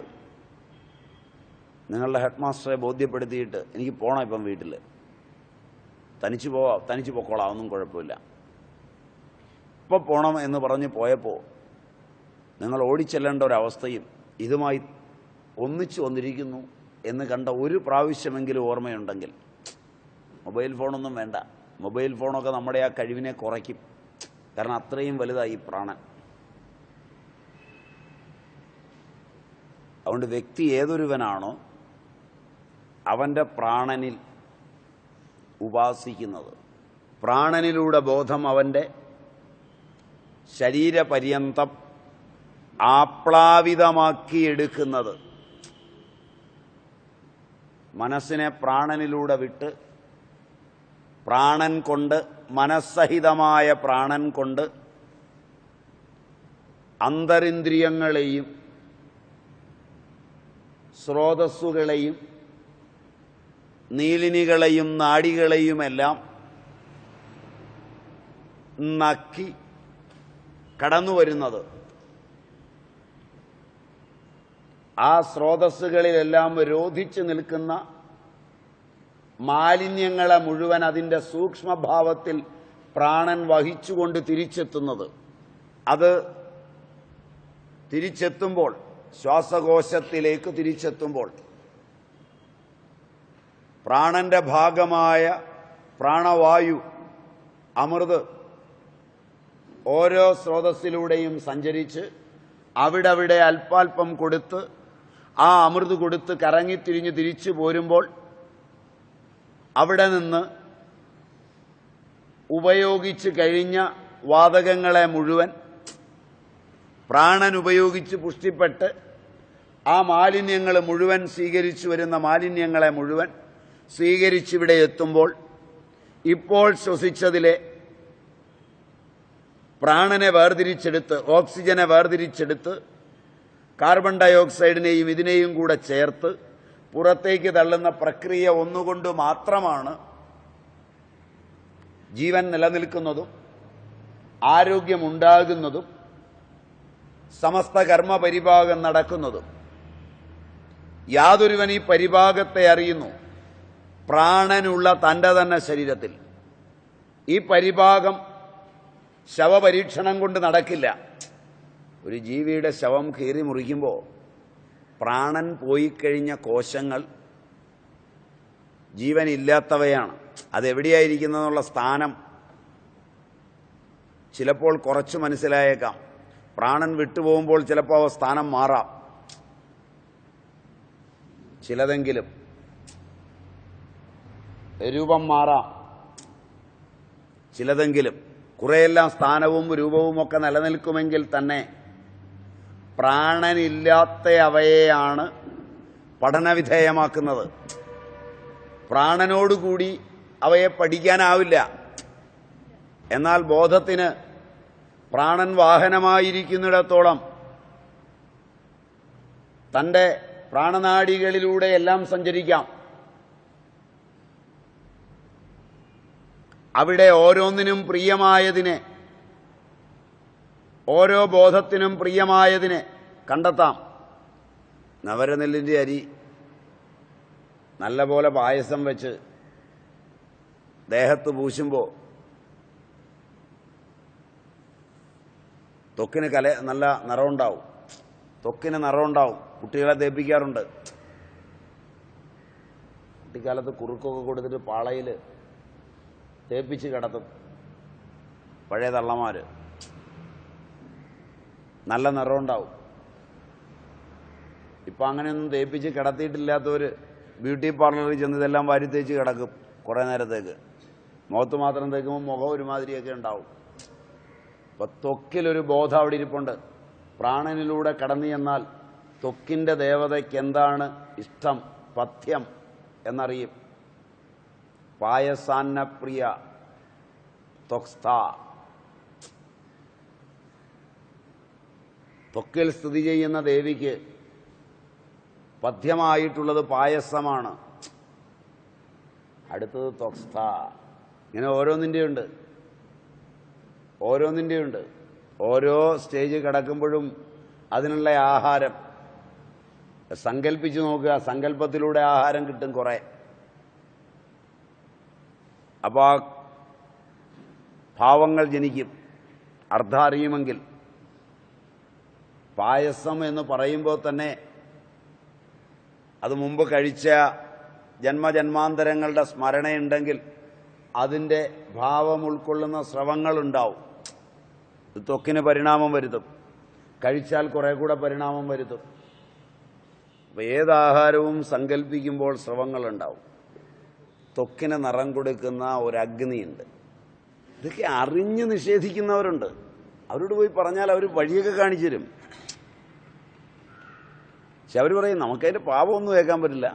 നിങ്ങളുടെ ഹെഡ് മാസ്റ്ററെ ബോധ്യപ്പെടുത്തിയിട്ട് എനിക്ക് പോകണം ഇപ്പം വീട്ടിൽ, തനിച്ച് പൊക്കോളാം, ഒന്നും കുഴപ്പമില്ല, ഇപ്പോൾ പോകണം എന്ന് പറഞ്ഞ് പോയപ്പോൾ നിങ്ങൾ ഓടിച്ചെല്ലേണ്ട ഒരവസ്ഥയും ഇതുമായി ഒന്നിച്ചു വന്നിരിക്കുന്നു എന്ന് കണ്ട ഒരു പ്രാവശ്യമെങ്കിലും ഓർമ്മയുണ്ടെങ്കിൽ, മൊബൈൽ ഫോണൊന്നും വേണ്ട, മൊബൈൽ ഫോണൊക്കെ നമ്മുടെ ആ കഴിവിനെ കുറയ്ക്കും. കാരണം അത്രയും വലുതായി പ്രാണൻ. അതുകൊണ്ട് വ്യക്തി ഏതൊരുവനാണോ അവൻ്റെ പ്രാണനിൽ ഉപാസിക്കുന്നത്, പ്രാണനിലൂടെ ബോധം അവൻ്റെ ശരീരപര്യന്തം ആപ്ലാവിതമാക്കിയെടുക്കുന്നത്, മനസ്സിനെ പ്രാണനിലൂടെ വിട്ട് പ്രാണൻ കൊണ്ട്, മനസ്സഹിതമായ പ്രാണൻ കൊണ്ട് അന്തരിന്ദ്രിയങ്ങളെയും സ്രോതസ്സുകളെയും നീലിനികളെയും നാഡികളെയുമെല്ലാം നക്കി കടന്നു വരുന്നത്, ആ സ്രോതസ്സുകളിലെല്ലാം രോധിച്ചു നിൽക്കുന്ന മാലിന്യങ്ങളെ മുഴുവൻ അതിൻ്റെ സൂക്ഷ്മഭാവത്തിൽ പ്രാണൻ വഹിച്ചുകൊണ്ട് തിരിച്ചെത്തുന്നത്, അത് തിരിച്ചെത്തുമ്പോൾ, ശ്വാസകോശത്തിലേക്ക് തിരിച്ചെത്തുമ്പോൾ പ്രാണന്റെ ഭാഗമായ പ്രാണവായു, അമൃത് ഓരോ സ്രോതസ്സിലൂടെയും സഞ്ചരിച്ച് അവിടെ അല്പാൽപ്പം കൊടുത്ത് ആ അമൃത് കൊടുത്ത് കറങ്ങിത്തിരിഞ്ഞ് തിരിച്ചു പോരുമ്പോൾ അവിടെ നിന്ന് ഉപയോഗിച്ച് കഴിഞ്ഞ വാതകങ്ങളെ മുഴുവൻ പ്രാണൻ ഉപയോഗിച്ച് പുഷ്ടിപ്പെട്ട് ആ മാലിന്യങ്ങൾ മുഴുവൻ സ്വീകരിച്ചു വരുന്ന മാലിന്യങ്ങളെ മുഴുവൻ സ്വീകരിച്ചിവിടെ എത്തുമ്പോൾ ഇപ്പോൾ ശ്വസിച്ചതിലെ പ്രാണനെ വേർതിരിച്ചെടുത്ത്, ഓക്സിജനെ വേർതിരിച്ചെടുത്ത് കാർബൺ ഡയോക്സൈഡിനെയും ഇതിനെയും കൂടെ ചേർത്ത് പുറത്തേക്ക് തള്ളുന്ന പ്രക്രിയ ഒന്നുകൊണ്ട് മാത്രമാണ് ജീവൻ നിലനിൽക്കുന്നതും ആരോഗ്യമുണ്ടാകുന്നതും സമസ്ത കർമ്മ പരിഭാഗം നടക്കുന്നതും. യാതൊരുവൻ ഈ പരിഭാഗത്തെ അറിയുന്നു, പ്രാണനുള്ള തൻ്റെ തന്നെ ശരീരത്തിൽ. ഈ പരിഭാഗം ശവപരീക്ഷണം കൊണ്ട് നടക്കില്ല. ഒരു ജീവിയുടെ ശവം കീറി മുറിക്കുമ്പോൾ പ്രാണൻ പോയിക്കഴിഞ്ഞ കോശങ്ങൾ ജീവനില്ലാത്തവയാണ്. അതെവിടെയായിരിക്കുന്നതെന്നുള്ള സ്ഥാനം ചിലപ്പോൾ കുറച്ച് മനസ്സിലായേക്കാം. പ്രാണൻ വിട്ടുപോകുമ്പോൾ ചിലപ്പോൾ ആ സ്ഥാനം മാറാം, ചിലതെങ്കിലും രൂപം മാറാം, ചിലതെങ്കിലും കുറെയെല്ലാം സ്ഥാനവും രൂപവുമൊക്കെ നിലനിൽക്കുമെങ്കിൽ തന്നെ പ്രാണനില്ലാത്ത അവയെയാണ് പഠനവിധേയമാക്കുന്നത്. പ്രാണനോടുകൂടി അവയെ പഠിക്കാനാവില്ല. എന്നാൽ ബോധത്തിന് പ്രാണൻ വാഹനമായിരിക്കുന്നിടത്തോളം തൻ്റെ പ്രാണനാഡികളിലൂടെ എല്ലാം സഞ്ചരിക്കാം. അവിടെ ഓരോന്നിനും പ്രിയമായതിനെ, ഓരോ ബോധത്തിനും പ്രിയമായതിനെ കണ്ടെത്താം. നവരനെല്ലിൻ്റെ അരി നല്ലപോലെ പായസം വെച്ച് ദേഹത്ത് പൂശുമ്പോൾ ത്വക്കിന് നല്ല നിറമുണ്ടാവും, ത്വക്കിന് നിറമുണ്ടാവും. കുട്ടികളെ തേപ്പിക്കാറുണ്ട്. കുട്ടിക്കാലത്ത് കുറുക്കൊക്കെ കൊടുത്തിട്ട് പാളയിൽ തേപ്പിച്ച് കിടത്തും പഴയ തള്ളമാർ. നല്ല നിറമുണ്ടാവും. ഇപ്പം അങ്ങനെയൊന്നും തേപ്പിച്ച് കിടത്തിയിട്ടില്ലാത്തവർ ബ്യൂട്ടി പാർലറിൽ ചെന്ന് ഇതെല്ലാം വാരി തേച്ച് കിടക്കും കുറേ നേരത്തേക്ക്. മുഖത്ത് മാത്രം തേക്കുമ്പോൾ മുഖം ഒരുമാതിരിയൊക്കെ ഉണ്ടാവും. അപ്പൊ ത്വക്കിലൊരു ബോധം അവിടെ ഇരിപ്പുണ്ട്. പ്രാണനിലൂടെ കടന്നു ചെന്നാൽ ത്വക്കിന്റെ ദേവതയ്ക്ക് എന്താണ് ഇഷ്ടം, പഥ്യം എന്നറിയും. പായസാന്നപ്രിയ ത്വക്സ്ഥ. ത്വക്കിൽ സ്ഥിതി ചെയ്യുന്ന ദേവിക്ക് പഥ്യമായിട്ടുള്ളത് പായസമാണ്. അടുത്തത് ത്വക്സ്ഥ. ഇങ്ങനെ ഓരോന്നിൻ്റെയുണ്ട്. ഓരോ സ്റ്റേജ് കിടക്കുമ്പോഴും അതിനുള്ള ആഹാരം സങ്കല്പിച്ചു നോക്കുക. സങ്കല്പത്തിലൂടെ ആഹാരം കിട്ടും കുറെ. അപ്പോൾ ആ ഭാവങ്ങൾ ജനിക്കും. അർത്ഥം അറിയുമെങ്കിൽ. പായസം എന്ന് പറയുമ്പോൾ തന്നെ അത് മുമ്പ് കഴിച്ച ജന്മജന്മാന്തരങ്ങളുടെ സ്മരണയുണ്ടെങ്കിൽ അതിൻ്റെ ഭാവം ഉൾക്കൊള്ളുന്ന സ്രവങ്ങളുണ്ടാവും. ഇത് ത്വക്കിന് പരിണാമം വരുത്തും. കഴിച്ചാൽ കുറെ കൂടെ പരിണാമം വരുത്തും. അപ്പോൾ ഏതാഹാരവും സങ്കല്പിക്കുമ്പോൾ സ്രവങ്ങളുണ്ടാവും. ത്വക്കിന് നിറം കൊടുക്കുന്ന ഒരു അഗ്നിയുണ്ട്. ഇതൊക്കെ അറിഞ്ഞ് നിഷേധിക്കുന്നവരുണ്ട്. അവരോട് പോയി പറഞ്ഞാൽ അവർ വഴിയൊക്കെ കാണിച്ചു തരും. പക്ഷെ അവർ പറയും നമുക്കതിൻ്റെ പാപമൊന്നും കേൾക്കാൻ പറ്റില്ല.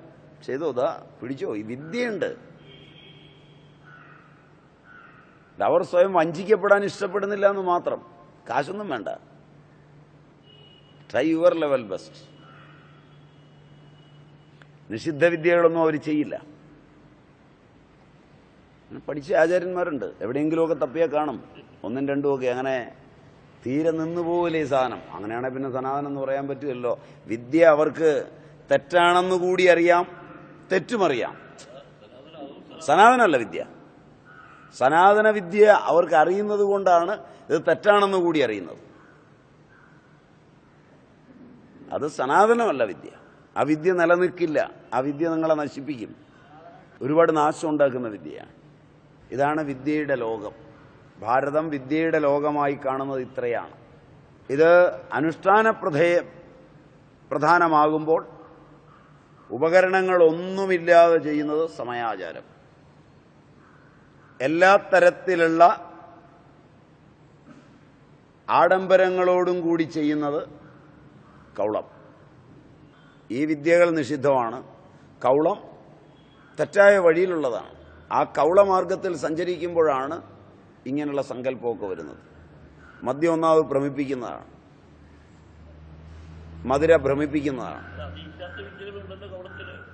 ചെയ്തോ, ഇതാ പിടിച്ചോ, ഈ വിദ്യയുണ്ട്. അവർ സ്വയം വഞ്ചിക്കപ്പെടാൻ ഇഷ്ടപ്പെടുന്നില്ല എന്ന് മാത്രം. കാശൊന്നും വേണ്ട. Try your level best. നിഷിദ്ധ വിദ്യകളൊന്നും അവർ ചെയ്യില്ല. പഠിച്ച ആചാര്യന്മാരുണ്ട്. എവിടെയെങ്കിലുമൊക്കെ തപ്പിയാൽ കാണും. ഒന്നും രണ്ടും ഒക്കെ. അങ്ങനെ തീരെ നിന്നുപോകില്ല ഈ സാധനം. അങ്ങനെയാണെങ്കിൽ പിന്നെ സനാതനം എന്ന് പറയാൻ പറ്റില്ലല്ലോ. വിദ്യ അവർക്ക് തെറ്റാണെന്ന് കൂടി അറിയാം, തെറ്റുമറിയാം. സനാതനമല്ല വിദ്യ. സനാതന വിദ്യ അവർക്ക് അറിയുന്നത് കൊണ്ടാണ് ഇത് തെറ്റാണെന്ന് കൂടി അറിയുന്നത്. അത് സനാതനമല്ല വിദ്യ. ആ വിദ്യ നിലനിൽക്കില്ല. ആ വിദ്യ നിങ്ങളെ നശിപ്പിക്കും. ഒരുപാട് നാശം ഉണ്ടാക്കുന്ന വിദ്യയാണ്. ഇതാണ് വിദ്യയുടെ ലോകം. ഭാരതം വിദ്യയുടെ ലോകമായി കാണുന്നത് ഇത്രയാണ്. ഇത് അനുഷ്ഠാന പ്രധാനമാകുമ്പോൾ ഉപകരണങ്ങളൊന്നുമില്ലാതെ ചെയ്യുന്നത് സമയാചാരം. എല്ലാ തരത്തിലുള്ള ആഡംബരങ്ങളോടും കൂടി ചെയ്യുന്നത് കൗളം. ഈ വിദ്യകൾ നിഷിദ്ധമാണ്. കൗളം തെറ്റായ വഴിയിലുള്ളതാണ്. ആ കൗളമാർഗത്തിൽ സഞ്ചരിക്കുമ്പോഴാണ് ഇങ്ങനെയുള്ള സങ്കല്പമൊക്കെ വരുന്നത്. മദ്യം ഒന്നാമത് ഭ്രമിപ്പിക്കുന്നതാണ്. മധുര ഭ്രമിപ്പിക്കുന്നതാണ്.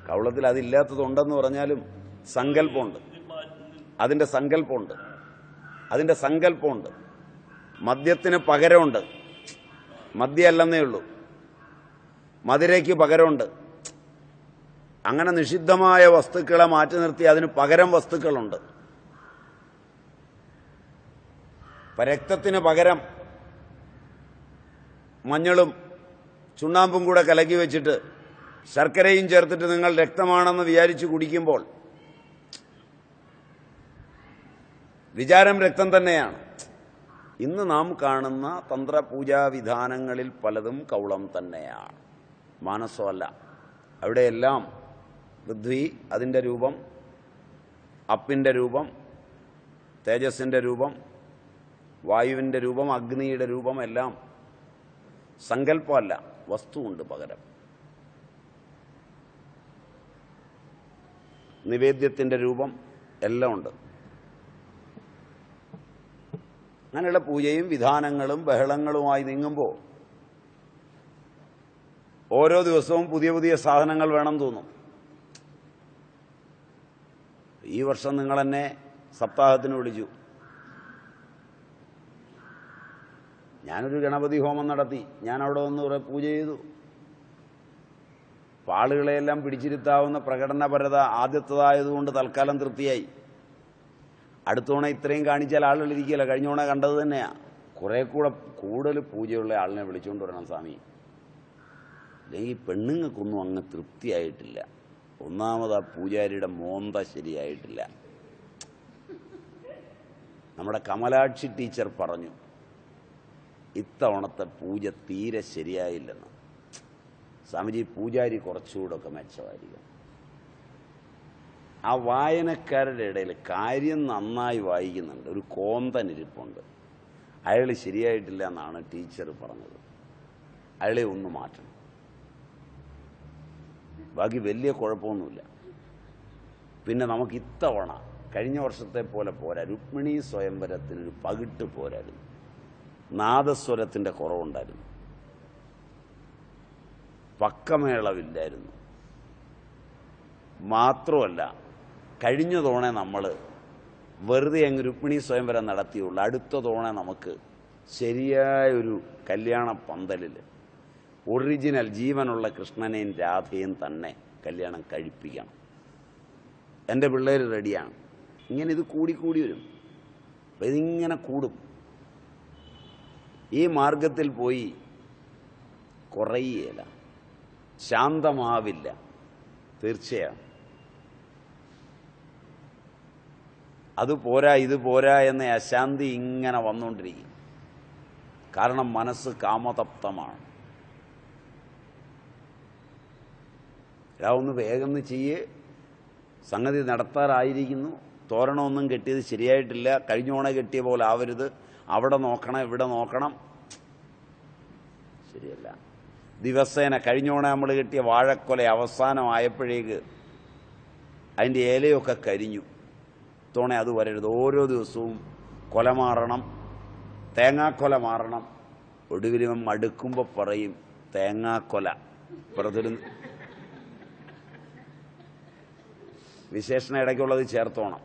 കൗളത്തിൽ അതില്ലാത്തതുണ്ടെന്ന് പറഞ്ഞാലും സങ്കല്പമുണ്ട്. അതിന്റെ സങ്കല്പമുണ്ട്. മദ്യത്തിന് പകരമുണ്ട്. മദ്യമല്ലെന്നേ ഉള്ളൂ. മധുരയ്ക്ക് പകരമുണ്ട്. അങ്ങനെ നിഷിദ്ധമായ വസ്തുക്കളെ മാറ്റി നിർത്തി അതിന് പകരം വസ്തുക്കളുണ്ട്. രക്തത്തിന് പകരം മഞ്ഞളും ചുണ്ണാമ്പും കൂടെ കലക്കി വെച്ചിട്ട് ശർക്കരയും ചേർത്തിട്ട് നിങ്ങൾ രക്തമാണെന്ന് വിചാരിച്ചു കുടിക്കുമ്പോൾ വിചാരം രക്തം തന്നെയാണ്. ഇന്ന് നാം കാണുന്ന തന്ത്രപൂജാവിധാനങ്ങളിൽ പലതും കൗളം തന്നെയാണ്, മാനസമല്ല. അവിടെയെല്ലാം പൃഥ്വി, അതിൻ്റെ രൂപം, അപ്പിൻ്റെ രൂപം, തേജസ്സിൻ്റെ രൂപം, വായുവിൻ്റെ രൂപം, അഗ്നിയുടെ രൂപം എല്ലാം സങ്കല്പമല്ല, വസ്തുവുണ്ട് പകരം. നിവേദ്യത്തിൻ്റെ രൂപം എല്ലാം ഉണ്ട്. അങ്ങനെയുള്ള പൂജയും വിധാനങ്ങളും ബഹളങ്ങളുമായി നീങ്ങുമ്പോൾ ഓരോ ദിവസവും പുതിയ പുതിയ സാധനങ്ങൾ വേണം തോന്നും. ഈ വർഷം നിങ്ങൾ എന്നെ സപ്താഹത്തിന് വിളിച്ചു. ഞാനൊരു ഗണപതി ഹോമം നടത്തി. ഞാൻ അവിടെ വന്ന് കുറെ പൂജ ചെയ്തു. ആളുകളെയെല്ലാം പിടിച്ചിരുത്താവുന്ന പ്രകടനപരത ആദ്യത്തേതായതുകൊണ്ട് തൽക്കാലം തൃപ്തിയായി. അടുത്തവണ ഇത്രയും കാണിച്ചാൽ ആളുകൾ ഇരിക്കില്ല. കഴിഞ്ഞ തവണ കണ്ടത് തന്നെയാ. കുറെ കൂടെ കൂടുതൽ പൂജയുള്ള ആളിനെ വിളിച്ചുകൊണ്ട് വരണം സ്വാമി. അല്ലെങ്കിൽ പെണ്ണുങ്ങൾക്കൊന്നും അങ്ങ് തൃപ്തിയായിട്ടില്ല. ഒന്നാമത് ആ പൂജാരിയുടെ മോന്ത ശരിയായിട്ടില്ല. നമ്മുടെ കമലാക്ഷി ടീച്ചർ പറഞ്ഞു ഇത്തവണത്തെ പൂജ തീരെ ശരിയായില്ലെന്ന്. സ്വാമിജി, പൂജാരി കുറച്ചുകൂടെ ഒക്കെ മെച്ചമായിരിക്കും. ആ വായനക്കാരുടെ ഇടയിൽ കാര്യം നന്നായി വായിക്കുന്നുണ്ട്, ഒരു കോന്തനിരിപ്പുണ്ട്. അയാൾ ശരിയായിട്ടില്ല എന്നാണ് ടീച്ചർ പറഞ്ഞത്. അയാളെ ഒന്ന് മാറ്റണം. ബാക്കി വലിയ കുഴപ്പമൊന്നുമില്ല. പിന്നെ നമുക്ക് ഇത്തവണ കഴിഞ്ഞ വർഷത്തെ പോലെ പോരാ. രുക്മിണി സ്വയംവരത്തിനൊരു പകിട്ട് പോരായിരുന്നു. നാദസ്വരത്തിൻ്റെ കുറവുണ്ടായിരുന്നു, പക്കമേളവില്ലായിരുന്നു. മാത്രമല്ല, കഴിഞ്ഞ തവണ നമ്മൾ വെറുതെ അങ്ങ് രുക്മിണി സ്വയംവരം നടത്തിയുള്ളൂ. അടുത്ത തവണ നമുക്ക് ശരിയായൊരു കല്യാണ പന്തലിൽ ഒറിജിനൽ ജീവനുള്ള കൃഷ്ണനെയും രാധയും തന്നെ കല്യാണം കഴിപ്പിക്കണം. എൻ്റെ പിള്ളേർ റെഡിയാണ്. ഇങ്ങനെ ഇത് കൂടിക്കൂടി വരും. അപ്പം ഇതിങ്ങനെ കൂടും. ഈ മാർഗത്തിൽ പോയി കുറയുകയില്ല, ശാന്തമാവില്ല, തീർച്ചയാണ്. അത് പോരാ ഇത് പോരാ എന്ന അശാന്തി ഇങ്ങനെ വന്നുകൊണ്ടിരിക്കും. കാരണം മനസ്സ് കാമതപ്തമാണ്. ഒന്ന് വേഗം ചെയ്യേ, സംഗതി നടത്താറായിരിക്കുന്നു. തോരണമൊന്നും കെട്ടിയത് ശരിയായിട്ടില്ല, കഴിഞ്ഞോണ കെട്ടിയ പോലെ ആവരുത്, അവിടെ നോക്കണം ഇവിടെ നോക്കണം. ശരിയല്ല. ദിവസേന കഴിഞ്ഞോണ നമ്മൾ കെട്ടിയ വാഴക്കൊല അവസാനമായപ്പോഴേക്ക് അതിൻ്റെ ഇലയൊക്കെ കരിഞ്ഞു. തോണെ അത് വരരുത്. ഓരോ ദിവസവും കൊല മാറണം, തേങ്ങാക്കൊല മാറണം. ഒടുവിലും മടുക്കുമ്പോൾ പറയും തേങ്ങാക്കൊല. പുറത്തൊരു വിശേഷണ ഇടയ്ക്കുള്ളത് ചേർത്തോണം.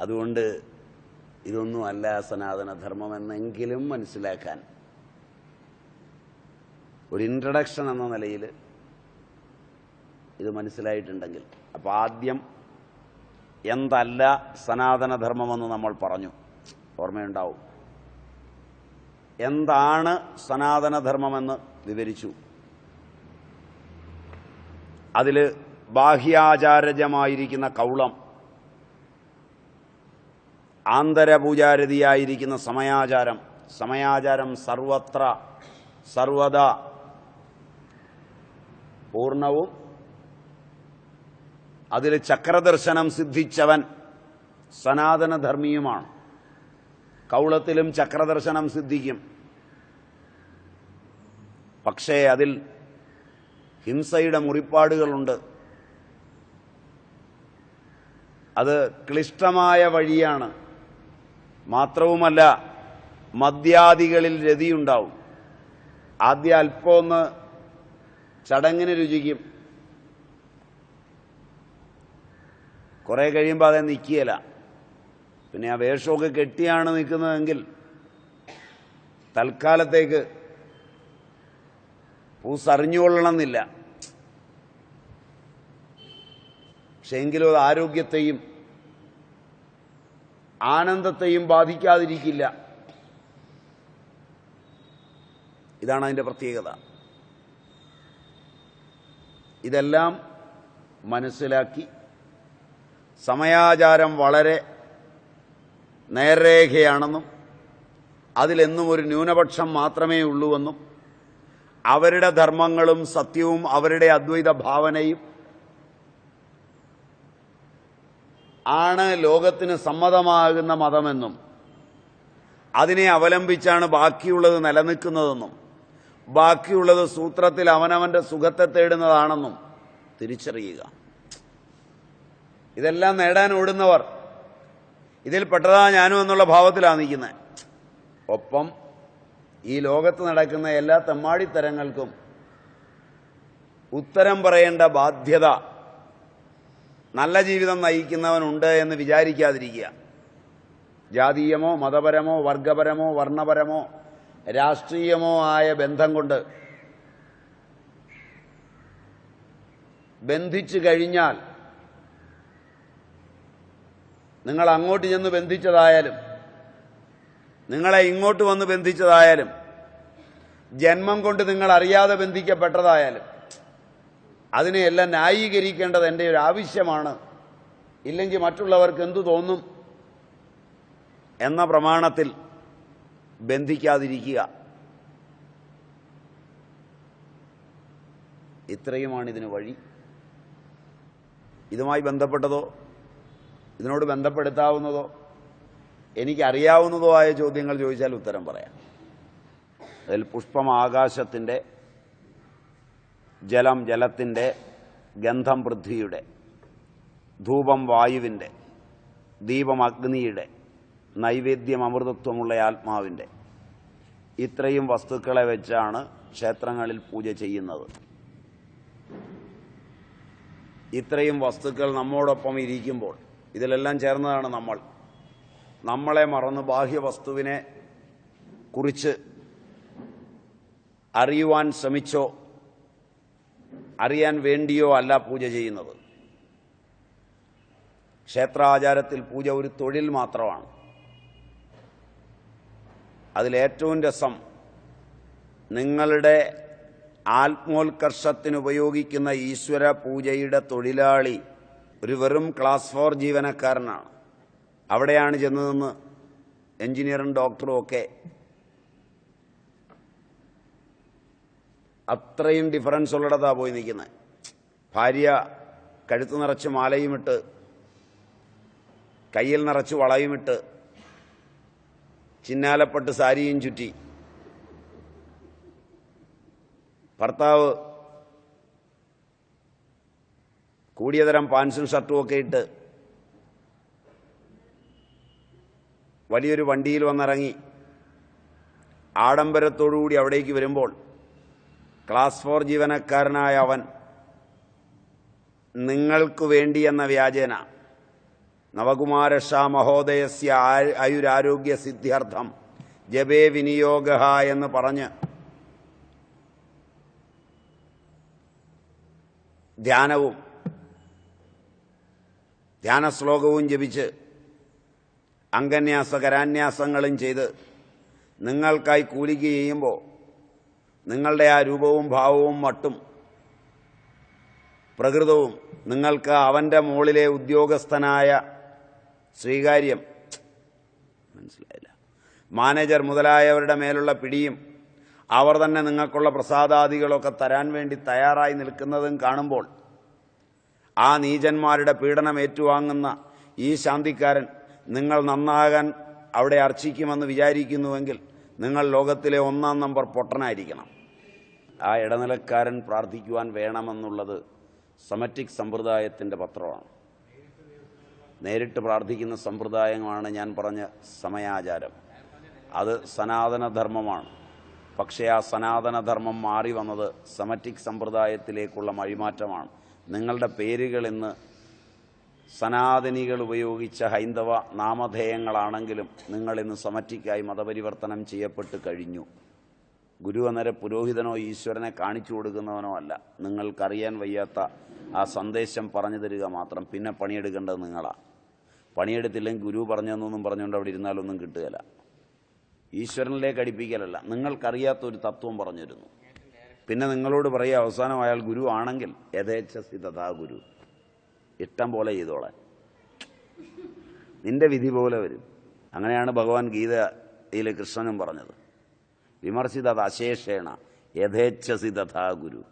അതുകൊണ്ട് ഇതൊന്നും അല്ല സനാതനധർമ്മം എന്നെങ്കിലും മനസ്സിലാക്കാൻ ഒരു ഇൻട്രഡക്ഷൻ എന്ന നിലയിൽ ഇത് മനസ്സിലായിട്ടുണ്ടെങ്കിൽ, അപ്പോൾ ആദ്യം എന്തല്ല സനാതനധർമ്മമെന്ന് നമ്മൾ പറഞ്ഞു, ഓർമ്മയുണ്ടാവും. എന്താണ് സനാതനധർമ്മമെന്ന് വിവരിച്ചു. അതിൽ ബാഹ്യാചാരജമായിരിക്കുന്ന കൗളം, ആന്തരപൂജാരതിയായിരിക്കുന്ന സമയാചാരം, സമയാചാരം സർവത്ര സർവദാ പൂർണ്ണവും, അതിൽ ചക്രദർശനം സിദ്ധിച്ചവൻ സനാതനധർമ്മിയുമാണ്. കൗളത്തിലും ചക്രദർശനം സിദ്ധിക്കും. പക്ഷേ അതിൽ ഹിംസയുടെ മുറിപ്പാടുകളുണ്ട്. അത് ക്ലിഷ്ടമായ വഴിയാണ്. മാത്രവുമല്ല, മദ്യാദികളിൽ രതിയുണ്ടാവും. ആദ്യം അല്പമൊന്ന് ചടങ്ങിന് രുചിക്കും, കുറേ കഴിയുമ്പോൾ അതേ നിൽക്കുകയില്ല. പിന്നെ ആ വേഷമൊക്കെ കെട്ടിയാണ് നിൽക്കുന്നതെങ്കിൽ തൽക്കാലത്തേക്ക് പൂസറിഞ്ഞുകൊള്ളണമെന്നില്ല. പക്ഷെ എങ്കിലും അത് ആരോഗ്യത്തെയും ആനന്ദത്തെയും ബാധിക്കാതിരിക്കില്ല. ഇതാണ് അതിൻ്റെ പ്രത്യേകത. ഇതെല്ലാം മനസ്സിലാക്കി സമയാചാരം വളരെ നേർരേഖയാണെന്നും അതിലെന്നും ഒരു ന്യൂനപക്ഷം മാത്രമേ ഉള്ളൂവെന്നും അവരുടെ ധർമ്മങ്ങളും സത്യവും അവരുടെ അദ്വൈത ഭാവനയും ആണ് ലോകത്തിന് സമ്മതമാകുന്ന മതമെന്നും അതിനെ അവലംബിച്ചാണ് ബാക്കിയുള്ളത് നിലനിൽക്കുന്നതെന്നും ബാക്കിയുള്ളത് സൂത്രത്തിൽ അവനവൻ്റെ സുഖത്തെ തേടുന്നതാണെന്നും തിരിച്ചറിയുക. ഇതെല്ലാം നേടാൻ ഓടുന്നവർ ഇതിൽ പെട്ടതാ ഞാനും എന്നുള്ള ഭാവത്തിലാണ് നിൽക്കുന്നത്. ഒപ്പം ഈ ലോകത്ത് നടക്കുന്ന എല്ലാ തെമ്മാടിത്തരങ്ങൾക്കും ഉത്തരം പറയേണ്ട ബാധ്യത നല്ല ജീവിതം നയിക്കുന്നവനുണ്ട് എന്ന് വിചാരിക്കാതിരിക്കുക. ജാതീയമോ മതപരമോ വർഗപരമോ വർണ്ണപരമോ രാഷ്ട്രീയമോ ആയ ബന്ധം കൊണ്ട് ബന്ധിച്ചു കഴിഞ്ഞാൽ, നിങ്ങൾ അങ്ങോട്ട് ചെന്ന് ബന്ധിച്ചതായാലും നിങ്ങളെ ഇങ്ങോട്ട് വന്ന് ബന്ധിച്ചതായാലും ജന്മം കൊണ്ട് നിങ്ങൾ അറിയാതെ ബന്ധിക്കപ്പെട്ടതായാലും അതിനെയെല്ലാം ന്യായീകരിക്കേണ്ടത് എൻ്റെ ഒരു ആവശ്യമാണ്. ഇല്ലെങ്കിൽ മറ്റുള്ളവർക്ക് എന്തു തോന്നും എന്ന പ്രമാണത്തിൽ ബന്ധിക്കാതിരിക്കുക. ഇത്രയുമാണ് ഇതിന് വഴി. ഇതുമായി ബന്ധപ്പെട്ടതോ ഇതിനോട് ബന്ധപ്പെടുത്താവുന്നതോ എനിക്കറിയാവുന്നതോ ആയ ചോദ്യങ്ങൾ ചോദിച്ചാൽ ഉത്തരം പറയാം. അതിൽ പുഷ്പം ആകാശത്തിൻ്റെ, ജലം ജലത്തിൻ്റെ, ഗന്ധം പൃഥ്വിയുടെ, ധൂപം വായുവിൻ്റെ, ദീപം അഗ്നിയുടെ, നൈവേദ്യം അമൃതത്വമുള്ള ആത്മാവിൻ്റെ, ഇത്രയും വസ്തുക്കളെ വെച്ചാണ് ക്ഷേത്രങ്ങളിൽ പൂജ ചെയ്യുന്നത്. ഇത്രയും വസ്തുക്കൾ നമ്മോടൊപ്പം ഇരിക്കുമ്പോൾ, ഇതിലെല്ലാം ചേർന്നതാണ് നമ്മളെ മറന്ന് ബാഹ്യവസ്തുവിനെ കുറിച്ച് അറിയുവാൻ ശ്രമിച്ചോ അറിയാൻ വേണ്ടിയോ അല്ല പൂജ ചെയ്യുന്നത്. ക്ഷേത്രാചാരത്തിൽ പൂജ ഒരു തൊഴിൽ മാത്രമാണ്. അതിലേറ്റവും രസം, നിങ്ങളുടെ ആത്മോത്കർഷത്തിനുപയോഗിക്കുന്ന ഈശ്വര പൂജയുടെ തൊഴിലാളി ഒരു വെറും ക്ലാസ് 4 ജീവനക്കാരനാണ്. അവിടെയാണ് ചെന്ന് നിന്ന് എഞ്ചിനീയറും ഡോക്ടറും ഒക്കെ അത്രയും ഡിഫറൻസ് ഉള്ളിടത്താണ് പോയി നിൽക്കുന്നത്. ഭാര്യ കഴുത്ത് നിറച്ച് മാലയുമിട്ട്, കയ്യിൽ നിറച്ച് വളയുമിട്ട്, ചിന്നാലപ്പട്ട് സാരിയും ചുറ്റി, ഭർത്താവ് കൂടിയതരം പാൻസും ഷർട്ടും ഒക്കെ ഇട്ട് വലിയൊരു വണ്ടിയിൽ വന്നിറങ്ങി ആഡംബരത്തോടുകൂടി അവിടേക്ക് വരുമ്പോൾ ക്ലാസ് 4 ജീവനക്കാരനായ അവൻ നിങ്ങൾക്ക് വേണ്ടി എന്ന വ്യാജേന നവകുമാരഷാ മഹോദയസ്യ ആയുരാരോഗ്യ സിദ്ധ്യർത്ഥം ജപേ വിനിയോഗ എന്ന് പറഞ്ഞ് ധ്യാനശ്ലോകവും ജപിച്ച് അംഗന്യാസ കരാന്യാസങ്ങളും ചെയ്ത് നിങ്ങൾക്കായി കൂലിക്ക് ചെയ്യുമ്പോൾ നിങ്ങളുടെ ആ രൂപവും ഭാവവും മട്ടും പ്രകൃതവും നിങ്ങൾക്ക് അവൻ്റെ മുകളിലെ ഉദ്യോഗസ്ഥനായ സ്വീകാര്യം, മനസ്സിലായില്ല, മാനേജർ മുതലായവരുടെ മേലുള്ള പിടിയും അവർ തന്നെ നിങ്ങൾക്കുള്ള പ്രസാദാദികളൊക്കെ തരാൻ വേണ്ടി തയ്യാറായി നിൽക്കുന്നതും കാണുമ്പോൾ ആ നീചന്മാരുടെ പീഡനം ഏറ്റുവാങ്ങുന്ന ഈ ശാന്തിക്കാരൻ നിങ്ങൾ നന്നാകാൻ അവിടെ അർച്ചിക്കുമെന്ന് വിചാരിക്കുന്നുവെങ്കിൽ നിങ്ങൾ ലോകത്തിലെ 1-ാം നമ്പർ പൊട്ടനായിരിക്കണം. ആ ഇടനിലക്കാരൻ പ്രാർത്ഥിക്കുവാൻ വേണമെന്നുള്ളത് സമറ്റിക് സമ്പ്രദായത്തിൻ്റെ പത്രമാണ്. നേരിട്ട് പ്രാർത്ഥിക്കുന്ന സമ്പ്രദായമാണ് ഞാൻ പറഞ്ഞ സമയാചാരം. അത് സനാതനധർമ്മമാണ്. പക്ഷേ ആ സനാതനധർമ്മം മാറി വന്നത് സമറ്റിക് സമ്പ്രദായത്തിലേക്കുള്ള വഴിമാറ്റമാണ്. നിങ്ങളുടെ പേരുകൾ ഇന്ന് സനാതനികൾ ഉപയോഗിച്ച ഹൈന്ദവ നാമധേയങ്ങളാണെങ്കിലും നിങ്ങളിന്ന് സമറ്റിക്കായി മതപരിവർത്തനം ചെയ്യപ്പെട്ട് കഴിഞ്ഞു. ഗുരു അന്നേരം പുരോഹിതനോ ഈശ്വരനെ കാണിച്ചു കൊടുക്കുന്നവനോ അല്ല. നിങ്ങൾക്കറിയാൻ വയ്യാത്ത ആ സന്ദേശം പറഞ്ഞു തരിക മാത്രം. പിന്നെ പണിയെടുക്കേണ്ടത് നിങ്ങളാണ്. പണിയെടുത്തില്ലെങ്കിൽ ഗുരു പറഞ്ഞെന്നൊന്നും പറഞ്ഞുകൊണ്ട് അവിടെ ഇരുന്നാലൊന്നും കിട്ടുകയില്ല. ഈശ്വരനിലേക്ക് അടുപ്പിക്കലല്ല, നിങ്ങൾക്കറിയാത്തൊരു തത്വം പറഞ്ഞിരുന്നു. പിന്നെ നിങ്ങളോട് പറയുക അവസാനം അയാൾ ഗുരു ആണെങ്കിൽ യഥേച്ഛസി തഥാ ഗുരു, ഇഷ്ടം പോലെ ചെയ്തോളാൻ, നിന്റെ വിധി പോലെ വരും. അങ്ങനെയാണ് ഭഗവാൻ ഗീതയിൽ കൃഷ്ണനും പറഞ്ഞത്. വിമർശിതത് അശേഷേണ യഥേച്ഛസി തഥാ ഗുരു.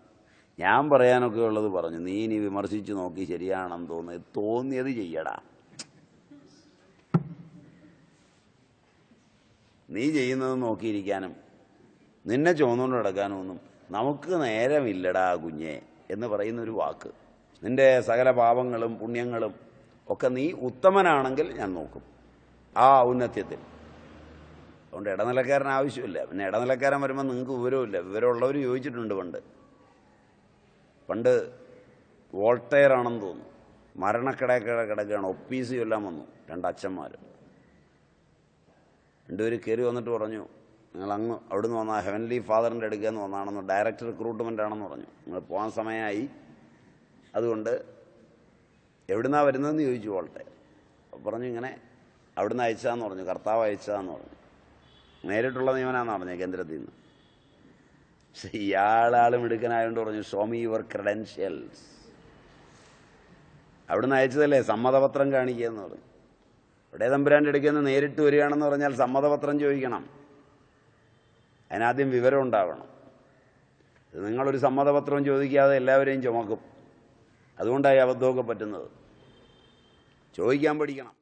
ഞാൻ പറയാനൊക്കെ ഉള്ളത് പറഞ്ഞു, നീ ഇനി വിമർശിച്ച് നോക്കി ശരിയാണെന്ന് തോന്നിയത് ചെയ്യടാ. നീ ചെയ്യുന്നത് നോക്കിയിരിക്കാനും നിന്നെ ചുമന്നുകൊണ്ട് നടക്കാനും ഒന്നും നമുക്ക് നേരമില്ലടാ കുഞ്ഞേ എന്ന് പറയുന്നൊരു വാക്ക്. നിന്റെ സകല പാപങ്ങളും പുണ്യങ്ങളും ഒക്കെ നീ ഉത്തമനാണെങ്കിൽ ഞാൻ നോക്കും ആ ഔന്നത്യത്തിൽ. അതുകൊണ്ട് ഇടനിലക്കാരൻ ആവശ്യമില്ല. പിന്നെ ഇടനിലക്കാരൻ വരുമ്പോൾ നിങ്ങൾക്ക് വിവരമില്ല. വിവരമുള്ളവർ ചോദിച്ചിട്ടുണ്ട് പണ്ട് വോൾട്ടയർ ആണെന്ന് തോന്നുന്നു, മരണക്കിടക്കുകയാണ്. ഒപ്പീസ് ചൊല്ലാൻ വന്നു 2 അച്ഛന്മാർ. 2 പേര് കയറി വന്നിട്ട് പറഞ്ഞു, നിങ്ങൾ അങ്ങ് അവിടുന്ന് വന്നാൽ ഹെവൻലി ഫാദറിൻ്റെ അടുക്കൽ നിന്ന് വന്നാണെന്ന്, ഡയറക്റ്റ് റിക്രൂട്ട്മെൻ്റ് ആണെന്ന് പറഞ്ഞു. നിങ്ങൾ പോകാൻ സമയമായി, അതുകൊണ്ട് എവിടുന്നാണ് വരുന്നതെന്ന് ചോദിച്ചു വോൾട്ടയർ. പറഞ്ഞു ഇങ്ങനെ അവിടുന്ന് അയച്ചതാന്ന് പറഞ്ഞു, കർത്താവ് അയച്ചതാന്ന് പറഞ്ഞു. നേരിട്ടുള്ള നിയമനാന്ന് പറഞ്ഞു കേന്ദ്രത്തിൽ നിന്ന്. പക്ഷെ ഇയാളാളും എടുക്കാനായതുകൊണ്ട് പറഞ്ഞു ഷോ മീ യുവർ ക്രെഡൻഷ്യൽസ്. അവിടുന്ന് അയച്ചതല്ലേ, സമ്മതപത്രം കാണിക്കുക എന്ന് പറഞ്ഞു. ഇവിടെ തമ്പുരാൻ്റെ അടുക്കൽ നിന്ന് നേരിട്ട് വരികയാണെന്ന് പറഞ്ഞാൽ സമ്മതപത്രം ചോദിക്കണം. അതിനാദ്യം വിവരം ഉണ്ടാവണം. നിങ്ങളൊരു സമ്മതപത്രവും ചോദിക്കാതെ എല്ലാവരെയും ചുമക്കും. അതുകൊണ്ടായി അബദ്ധമൊക്കെ പറ്റുന്നത്. ചോദിക്കാൻ പഠിക്കണം.